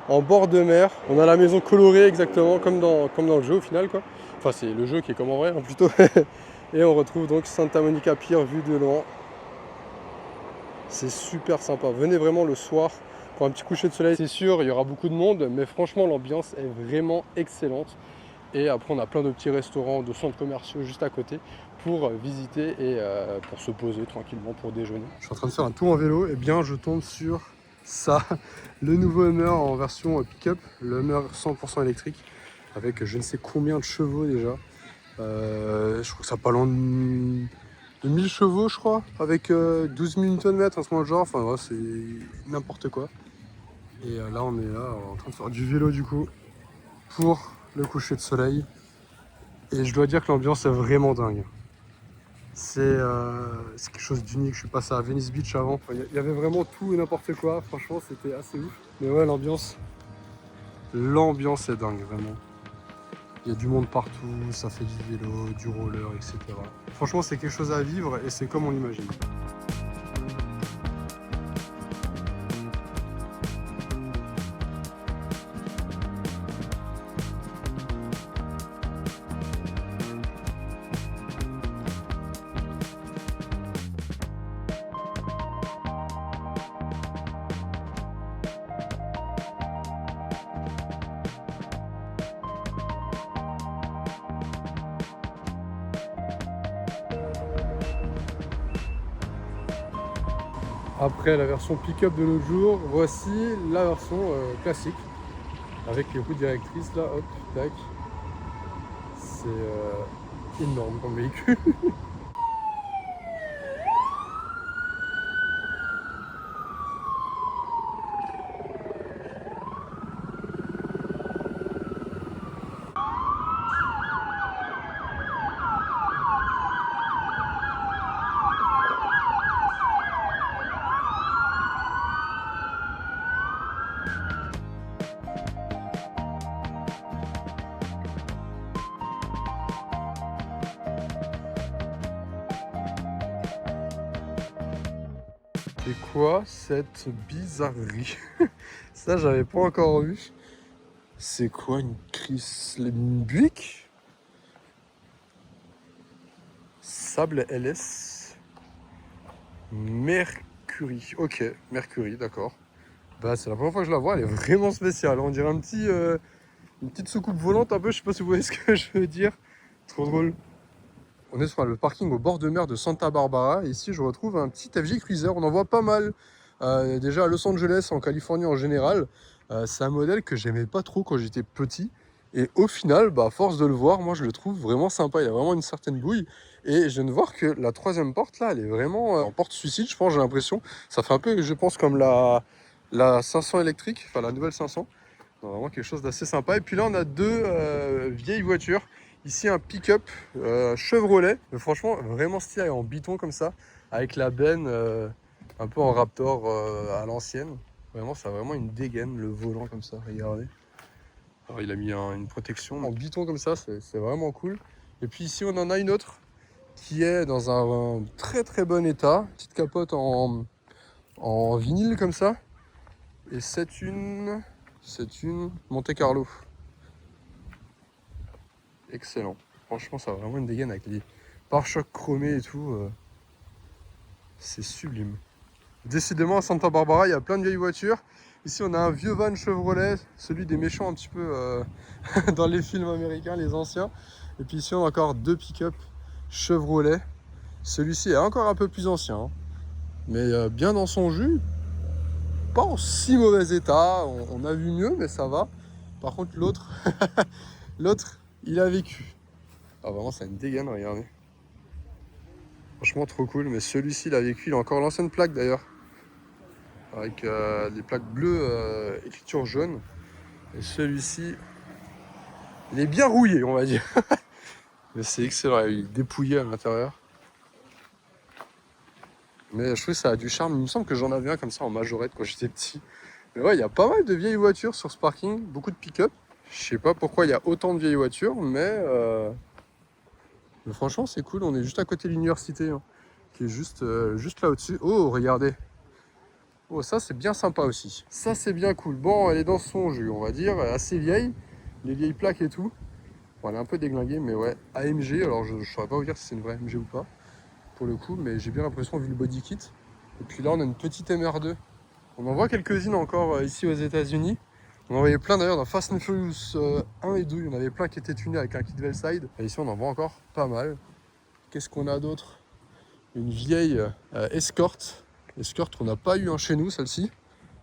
en bord de mer. On a la maison colorée exactement comme dans le jeu au final quoi. Enfin c'est le jeu qui est comme en vrai hein, plutôt. Et on retrouve donc Santa Monica Pier vue de loin. C'est super sympa. Venez vraiment le soir pour un petit coucher de soleil. C'est sûr, il y aura beaucoup de monde, mais franchement, l'ambiance est vraiment excellente. Et après, on a plein de petits restaurants, de centres commerciaux juste à côté pour visiter et pour se poser tranquillement pour déjeuner. Je suis en train de faire un tour en vélo et bien je tombe sur ça, le nouveau Hummer en version pick-up, le Hummer 100% électrique avec je ne sais combien de chevaux déjà. Je crois que ça pas loin de 1000 chevaux je crois, avec 12 000 Nm, un truc dans le genre, enfin ouais, c'est n'importe quoi. Et là on est là en train de faire du vélo du coup, pour le coucher de soleil. Et je dois dire que l'ambiance est vraiment dingue. C'est quelque chose d'unique, je suis passé à Venice Beach avant. Il y avait vraiment tout et n'importe quoi, franchement c'était assez ouf. Mais ouais l'ambiance est dingue vraiment. Il y a du monde partout, ça fait du vélo, du roller, etc. Franchement, c'est quelque chose à vivre et c'est comme on l'imagine. Après la version pick-up de l'autre jour, voici la version classique avec les roues directrices là, hop, tac. C'est énorme comme véhicule. C'est quoi cette bizarrerie? Ça j'avais pas encore vu. C'est quoi une Chrysler Buick? Sable LS Mercury. Ok, Mercury, d'accord. Bah c'est la première fois que je la vois, elle est vraiment spéciale. On dirait une petite soucoupe volante un peu, je sais pas si vous voyez ce que je veux dire. Trop drôle. On est sur le parking au bord de mer de Santa Barbara. Et ici, je retrouve un petit FJ Cruiser. On en voit pas mal. Déjà à Los Angeles, en Californie en général. C'est un modèle que j'aimais pas trop quand j'étais petit. Et au final, bah, à force de le voir, moi je le trouve vraiment sympa. Il a vraiment une certaine bouille. Et je viens de voir que la troisième porte là, elle est vraiment en porte suicide, je pense, j'ai l'impression. Ça fait un peu, je pense, comme la 500 électrique, enfin la nouvelle 500. Donc, vraiment quelque chose d'assez sympa. Et puis là, on a deux vieilles voitures. Ici, un pick-up Chevrolet. Mais franchement, vraiment stylé en biton comme ça. Avec la benne un peu en Raptor à l'ancienne. Vraiment, ça a vraiment une dégaine, le volant comme ça. Regardez. Alors, il a mis une protection en biton comme ça. C'est vraiment cool. Et puis ici, on en a une autre qui est dans un très très bon état. Petite capote en vinyle comme ça. Et c'est une Monte Carlo. Excellent. Franchement, ça a vraiment une dégaine avec les pare-chocs chromés et tout. C'est sublime. Décidément, à Santa Barbara, il y a plein de vieilles voitures. Ici, on a un vieux van Chevrolet, celui des méchants un petit peu dans les films américains, les anciens. Et puis ici, on a encore deux pick-up Chevrolet. Celui-ci est encore un peu plus ancien, hein, mais bien dans son jus. Pas en si mauvais état. On a vu mieux, mais ça va. Par contre, l'autre, il a vécu. Ah, vraiment, c'est une dégaine, regardez. Franchement, trop cool. Mais celui-ci, il a vécu. Il a encore l'ancienne plaque d'ailleurs. Avec des plaques bleues, écriture jaune. Et celui-ci, il est bien rouillé, on va dire. Mais c'est excellent. Il est dépouillé à l'intérieur. Mais je trouve que ça a du charme. Il me semble que j'en avais un comme ça en majorette quand j'étais petit. Mais ouais, il y a pas mal de vieilles voitures sur ce parking, beaucoup de pick-up. Je sais pas pourquoi il y a autant de vieilles voitures, mais franchement c'est cool. On est juste à côté de l'université, hein, qui est juste là au-dessus. Oh, regardez. Oh, ça c'est bien sympa aussi. Ça c'est bien cool. Bon, elle est dans son jus, on va dire, assez vieille. Les vieilles plaques et tout. Bon, elle est un peu déglinguée, mais ouais. AMG, alors je saurais pas vous dire si c'est une vraie AMG ou pas, pour le coup, mais j'ai bien l'impression vu le body kit. Et puis là, on a une petite MR2. On en voit quelques-unes encore ici aux États-Unis. On en voyait plein d'ailleurs dans Fast and Furious 1 et 2. Il y en avait plein qui étaient tunés avec un kit Velside. Et ici, on en voit encore pas mal. Qu'est-ce qu'on a d'autre? Une vieille Escort. Escort qu'on n'a pas eu un chez nous, celle-ci.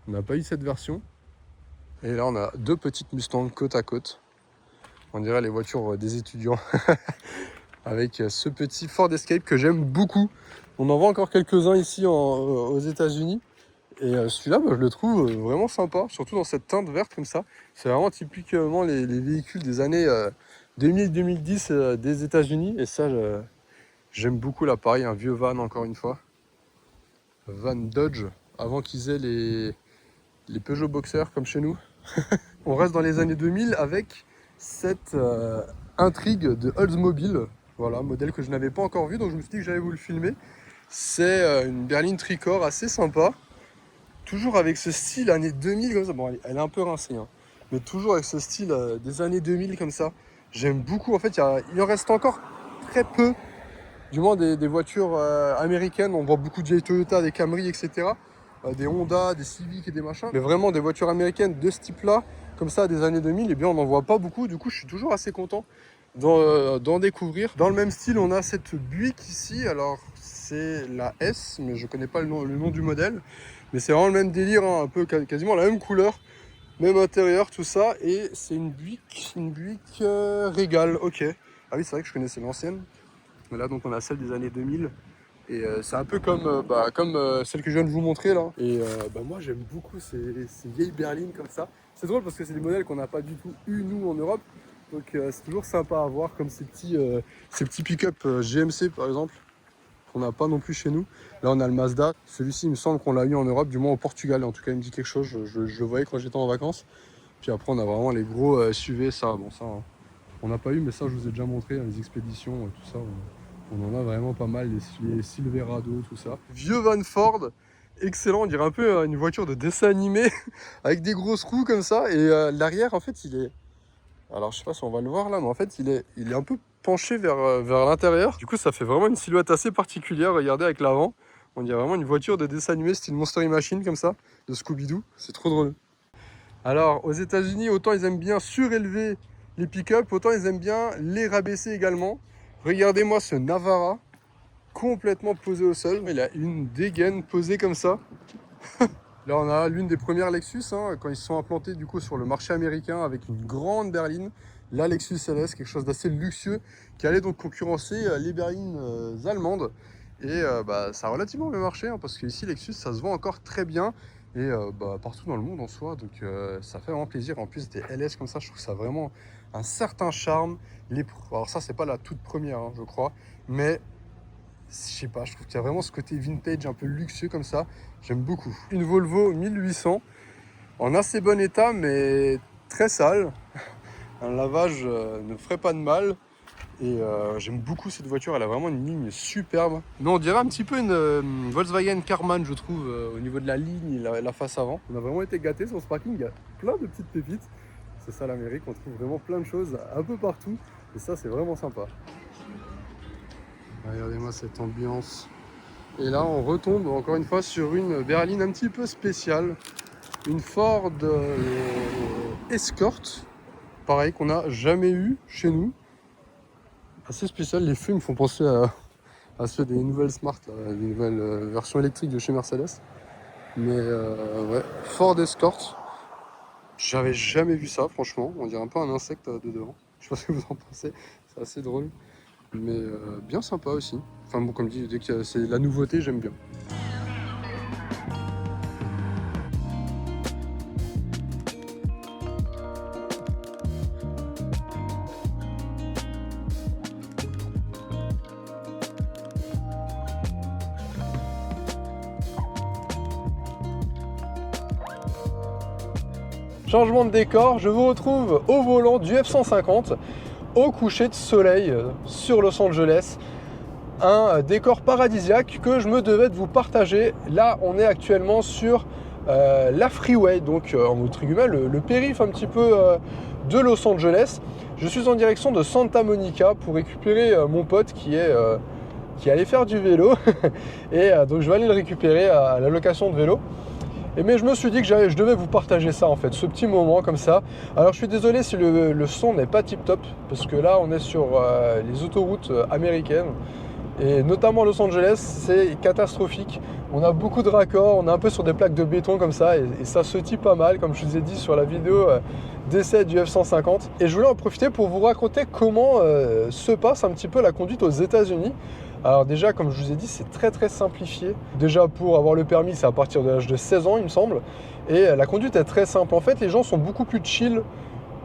On n'a pas eu cette version. Et là, on a deux petites Mustangs côte à côte. On dirait les voitures des étudiants. Avec ce petit Ford Escape que j'aime beaucoup. On en voit encore quelques-uns ici aux États-Unis. Et celui-là, je le trouve vraiment sympa, surtout dans cette teinte verte comme ça. C'est vraiment typiquement les véhicules des années 2000-2010 des États-Unis. Et ça, j'aime beaucoup l'appareil, un vieux van encore une fois. Van Dodge, avant qu'ils aient les Peugeot Boxer comme chez nous. On reste dans les années 2000 avec cette intrigue de Oldsmobile. Voilà, modèle que je n'avais pas encore vu, donc je me suis dit que j'allais vous le filmer. C'est une berline tricorps assez sympa. Toujours avec ce style années 2000 comme ça. Bon, elle est un peu rincée, hein, mais toujours avec ce style des années 2000 comme ça. J'aime beaucoup. En fait, il en reste encore très peu. Du moins des voitures américaines. On voit beaucoup de Toyota, des Camry, etc. Des Honda, des Civic et des machins. Mais vraiment des voitures américaines de ce type-là, comme ça, des années 2000, eh bien, on n'en voit pas beaucoup. Du coup, je suis toujours assez content d'en découvrir. Dans le même style, on a cette Buick ici. Alors, c'est la S, mais je connais pas le nom du modèle. Mais c'est vraiment le même délire, hein, un peu quasiment la même couleur, même intérieur, tout ça. Et c'est une Buick Regal, ok. Ah oui, c'est vrai que je connaissais l'ancienne. Mais là, donc, on a celle des années 2000. Et c'est un peu comme celle que je viens de vous montrer là. Et moi, j'aime beaucoup ces vieilles berlines comme ça. C'est drôle parce que c'est des modèles qu'on n'a pas du tout eu, nous, en Europe. Donc, c'est toujours sympa à voir, comme ces petits pick-up GMC, par exemple, qu'on n'a pas non plus chez nous. Là, on a le Mazda. Celui-ci, il me semble qu'on l'a eu en Europe, du moins au Portugal. En tout cas, il me dit quelque chose. Je le voyais quand j'étais en vacances. Puis après, on a vraiment les gros SUV. Ça, bon, ça, hein, on n'a pas eu, mais ça, je vous ai déjà montré, hein, les expéditions, tout ça. On en a vraiment pas mal, les Silverado, tout ça. Vieux van Ford, excellent. On dirait un peu une voiture de dessin animé, avec des grosses roues comme ça. Et l'arrière, en fait, il est... Alors, je sais pas si on va le voir là, mais en fait, il est un peu penché vers l'intérieur. Du coup, ça fait vraiment une silhouette assez particulière. Regardez avec l'avant. On dirait vraiment une voiture de dessin animé, style Monster Machine comme ça, de Scooby-Doo. C'est trop drôle. Alors, aux États-Unis, autant ils aiment bien surélever les pick-up, autant ils aiment bien les rabaisser également. Regardez-moi ce Navara, complètement posé au sol. Il a une dégaine posée comme ça. Là, on a l'une des premières Lexus, hein, quand ils se sont implantés du coup sur le marché américain avec une grande berline. La Lexus LS, quelque chose d'assez luxueux, qui allait donc concurrencer les berlines allemandes. Et ça a relativement bien marché, hein, parce qu'ici, Lexus, ça se vend encore très bien. Et partout dans le monde en soi, donc ça fait vraiment plaisir. En plus, des LS comme ça, je trouve ça vraiment un certain charme. Alors ça, c'est pas la toute première, hein, je crois, mais je sais pas, je trouve qu'il y a vraiment ce côté vintage un peu luxueux comme ça. J'aime beaucoup. Une Volvo 1800 en assez bon état, mais très sale. Un lavage ne ferait pas de mal. Et j'aime beaucoup cette voiture, elle a vraiment une ligne superbe. Non, on dirait un petit peu une Volkswagen Karmann, je trouve, au niveau de la ligne et la face avant. On a vraiment été gâtés sur ce parking, il y a plein de petites pépites. C'est ça l'Amérique, on trouve vraiment plein de choses un peu partout. Et ça, c'est vraiment sympa. Regardez-moi cette ambiance. Et là, on retombe encore une fois sur une berline un petit peu spéciale. Une Ford Escort, pareil, qu'on n'a jamais eu chez nous. Assez spécial, les feux me font penser à ceux des nouvelles Smart, là, des nouvelles versions électriques de chez Mercedes. Mais ouais, Ford Escort, j'avais jamais vu ça franchement, on dirait un peu un insecte dedans. Je sais pas ce que vous en pensez, c'est assez drôle. Mais bien sympa aussi. Enfin bon, comme dit, dès que c'est la nouveauté, j'aime bien. Changement de décor, je vous retrouve au volant du F-150 au coucher de soleil sur Los Angeles. Un décor paradisiaque que je me devais de vous partager. Là, on est actuellement sur la freeway, donc entre guillemets le périph' un petit peu de Los Angeles. Je suis en direction de Santa Monica pour récupérer mon pote qui allait faire du vélo et donc je vais aller le récupérer à la location de vélo. Mais je me suis dit que je devais vous partager ça en fait, ce petit moment comme ça. Alors je suis désolé si le son n'est pas tip top, parce que là on est sur les autoroutes américaines. Et notamment Los Angeles, c'est catastrophique. On a beaucoup de raccords, on est un peu sur des plaques de béton comme ça, et ça se tire pas mal, comme je vous ai dit sur la vidéo d'essai du F-150. Et je voulais en profiter pour vous raconter comment se passe un petit peu la conduite aux États-Unis. Alors déjà, comme je vous ai dit, c'est très simplifié. Déjà, pour avoir le permis, c'est à partir de l'âge de 16 ans, il me semble. Et la conduite est très simple. En fait, les gens sont beaucoup plus chill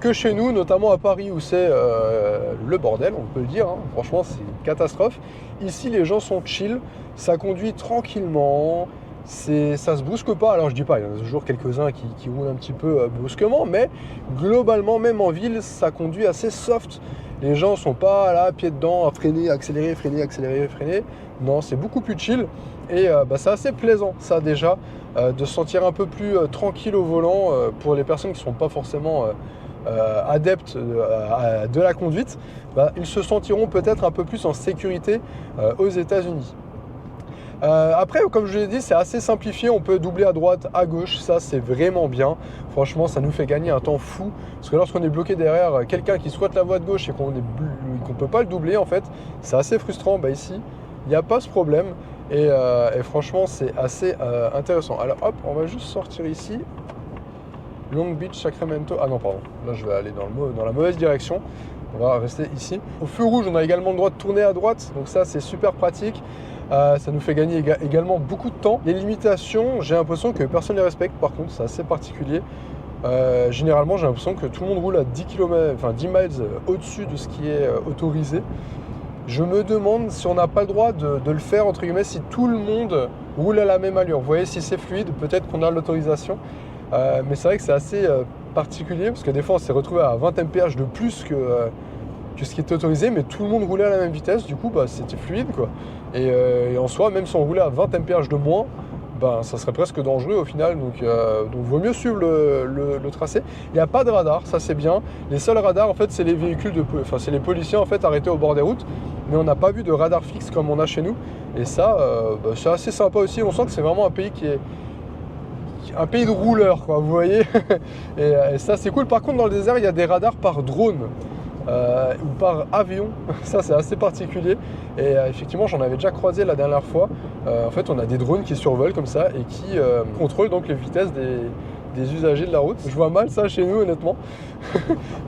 que chez nous, notamment à Paris, où c'est le bordel, on peut le dire. Hein. Franchement, c'est une catastrophe. Ici, les gens sont chill, ça conduit tranquillement, ça se brusque pas. Alors, je dis pas, il y en a toujours quelques-uns qui roulent un petit peu brusquement, mais globalement, même en ville, ça conduit assez soft. Les gens sont pas là, pied dedans, à freiner, accélérer, freiner, accélérer, freiner. Non, c'est beaucoup plus chill. Et c'est assez plaisant, ça déjà, de se sentir un peu plus tranquille au volant pour les personnes qui ne sont pas forcément adeptes de la conduite. Ils se sentiront peut-être un peu plus en sécurité aux États-Unis. Après, comme je l'ai dit, c'est assez simplifié. On peut doubler à droite, à gauche. Ça, c'est vraiment bien. Franchement, ça nous fait gagner un temps fou. Parce que lorsqu'on est bloqué derrière quelqu'un qui squatte la voie de gauche et qu'on ne peut pas le doubler, en fait, c'est assez frustrant. Ici, il n'y a pas ce problème. Et franchement, c'est assez intéressant. Alors, hop, on va juste sortir ici. Long Beach, Sacramento. Ah non, pardon. Là, je vais aller dans la mauvaise direction. On va rester ici. Au feu rouge, on a également le droit de tourner à droite. Donc ça, c'est super pratique. Ça nous fait gagner également beaucoup de temps. Les limitations, j'ai l'impression que personne ne les respecte. Par contre, c'est assez particulier. Généralement, j'ai l'impression que tout le monde roule à 10 miles au-dessus de ce qui est autorisé. Je me demande si on n'a pas le droit de le faire, entre guillemets, si tout le monde roule à la même allure. Vous voyez, si c'est fluide, peut-être qu'on a l'autorisation. Mais c'est vrai que c'est assez particulier, parce que des fois, on s'est retrouvé à 20 mph de plus que ce qui était autorisé, mais tout le monde roulait à la même vitesse. Du coup, c'était fluide, quoi. Et en soi, même si on roulait à 20 mph de moins, ça serait presque dangereux au final. Donc vaut mieux suivre le tracé. Il n'y a pas de radar, ça c'est bien. Les seuls radars, en fait, c'est les véhicules c'est les policiers en fait arrêtés au bord des routes. Mais on n'a pas vu de radar fixe comme on a chez nous. Et ça, c'est assez sympa aussi. On sent que c'est vraiment un pays qui est un pays de rouleurs, quoi, vous voyez. et ça, c'est cool. Par contre, dans le désert, il y a des radars par drone. Ou par avion, ça c'est assez particulier et effectivement j'en avais déjà croisé la dernière fois. En fait on a des drones qui survolent comme ça et qui contrôlent donc les vitesses des usagers de la route. Je vois mal ça chez nous honnêtement,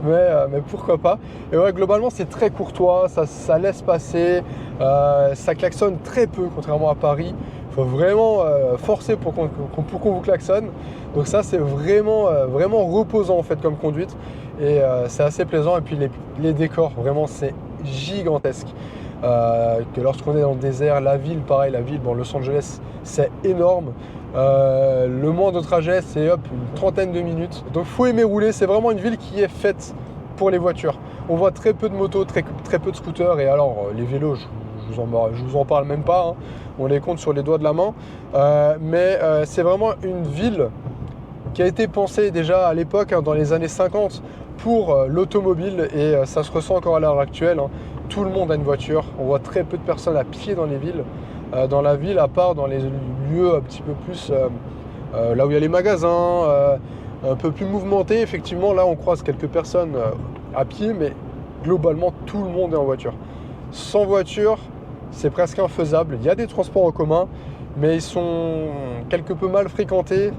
mais pourquoi pas. Et ouais, globalement c'est très courtois, ça laisse passer, ça klaxonne très peu contrairement à Paris. Il faut vraiment forcer pour qu'on vous klaxonne. Donc ça c'est vraiment reposant en fait comme conduite. Et c'est assez plaisant. Et puis les décors, vraiment c'est gigantesque. Que lorsqu'on est dans le désert, la ville, pareil, Los Angeles, c'est énorme. Le moindre trajet, c'est une trentaine de minutes. Donc faut aimer rouler, c'est vraiment une ville qui est faite pour les voitures. On voit très peu de motos, très peu de scooters. Et alors les vélos, je vous en parle même pas, hein. On les compte sur les doigts de la main. Mais c'est vraiment une ville qui a été pensée déjà à l'époque, hein, dans les années 50, pour l'automobile, et ça se ressent encore à l'heure actuelle, hein. Tout le monde a une voiture, on voit très peu de personnes à pied dans les villes, dans la ville, à part dans les lieux un petit peu plus là où il y a les magasins, un peu plus mouvementés. Effectivement, là on croise quelques personnes à pied, mais globalement tout le monde est en voiture. Sans voiture, c'est presque infaisable. Il y a des transports en commun, mais ils sont quelque peu mal fréquentés.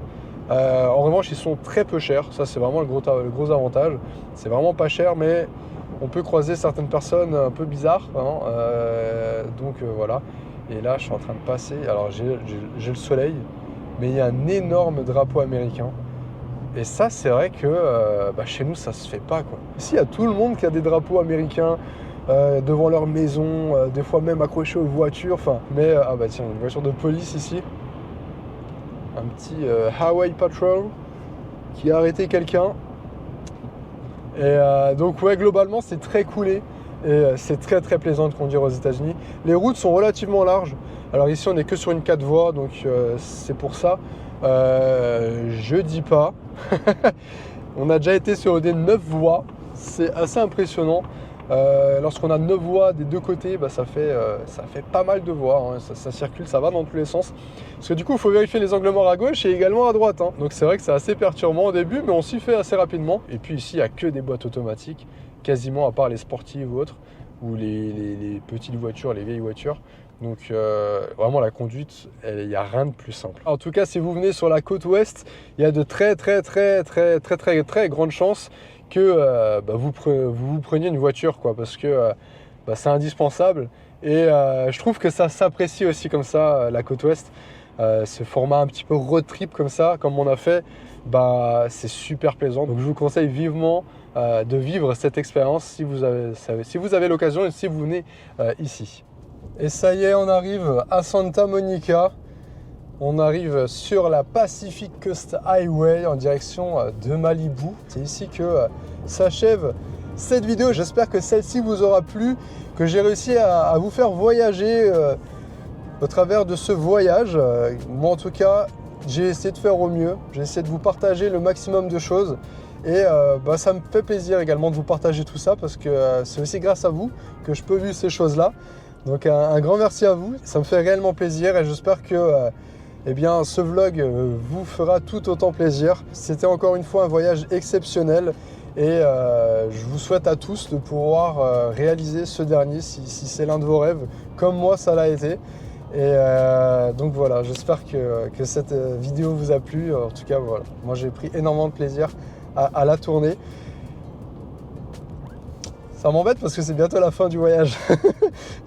En revanche, ils sont très peu chers. Ça, c'est vraiment le gros avantage. C'est vraiment pas cher, mais on peut croiser certaines personnes un peu bizarres, hein. Donc voilà. Et là, je suis en train de passer. Alors, j'ai le soleil, mais il y a un énorme drapeau américain. Et ça, c'est vrai que chez nous, ça se fait pas, quoi. Ici, il y a tout le monde qui a des drapeaux américains devant leur maison, des fois même accrochés aux voitures. Mais tiens, une voiture de police ici. Un petit Highway Patrol. qui a arrêté quelqu'un. Et donc ouais, globalement c'est très coolé et c'est très très plaisant de conduire aux États-Unis. Les routes sont relativement larges. Alors ici on n'est que sur une 4 voies, donc c'est pour ça. Je dis pas. On a déjà été sur des 9 voies, c'est assez impressionnant. Lorsqu'on a 9 voies des deux côtés, bah, ça fait pas mal de voies, hein. Ça circule, ça va dans tous les sens. Parce que du coup, il faut vérifier les angles morts à gauche et également à droite, hein. Donc c'est vrai que c'est assez perturbant au début, mais on s'y fait assez rapidement. Et puis ici, il n'y a que des boîtes automatiques, quasiment à part les sportives ou autres, ou les petites voitures, les vieilles voitures. Donc vraiment la conduite, il n'y a rien de plus simple. En tout cas, si vous venez sur la côte ouest, il y a de très grandes chances que vous preniez une voiture, quoi, parce que c'est indispensable. Et je trouve que ça s'apprécie aussi comme ça, la côte ouest. Ce format un petit peu road trip comme ça, comme on a fait, c'est super plaisant. Donc je vous conseille vivement de vivre cette expérience si vous avez l'occasion et si vous venez ici. Et ça y est, on arrive à Santa Monica. On arrive sur la Pacific Coast Highway en direction de Malibu. C'est ici que s'achève cette vidéo. J'espère que celle-ci vous aura plu, que j'ai réussi à vous faire voyager au travers de ce voyage. Moi en tout cas, j'ai essayé de faire au mieux. J'ai essayé de vous partager le maximum de choses. Et ça me fait plaisir également de vous partager tout ça parce que c'est aussi grâce à vous que je peux vivre ces choses-là. Donc un grand merci à vous, ça me fait réellement plaisir et j'espère que ce vlog vous fera tout autant plaisir. C'était encore une fois un voyage exceptionnel et je vous souhaite à tous de pouvoir réaliser ce dernier si c'est l'un de vos rêves, comme moi ça l'a été. Et donc voilà, j'espère que cette vidéo vous a plu. En tout cas, voilà, moi j'ai pris énormément de plaisir à la tourner. Ça m'embête parce que c'est bientôt la fin du voyage.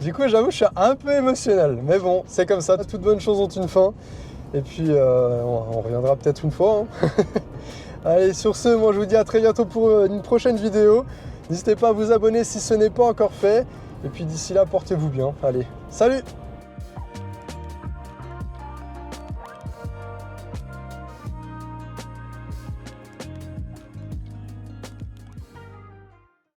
Du coup, j'avoue, je suis un peu émotionnel. Mais bon, c'est comme ça. Toutes bonnes choses ont une fin. Et puis, on reviendra peut-être une fois, hein. Allez, sur ce, moi je vous dis à très bientôt pour une prochaine vidéo. N'hésitez pas à vous abonner si ce n'est pas encore fait. Et puis d'ici là, portez-vous bien. Allez, salut!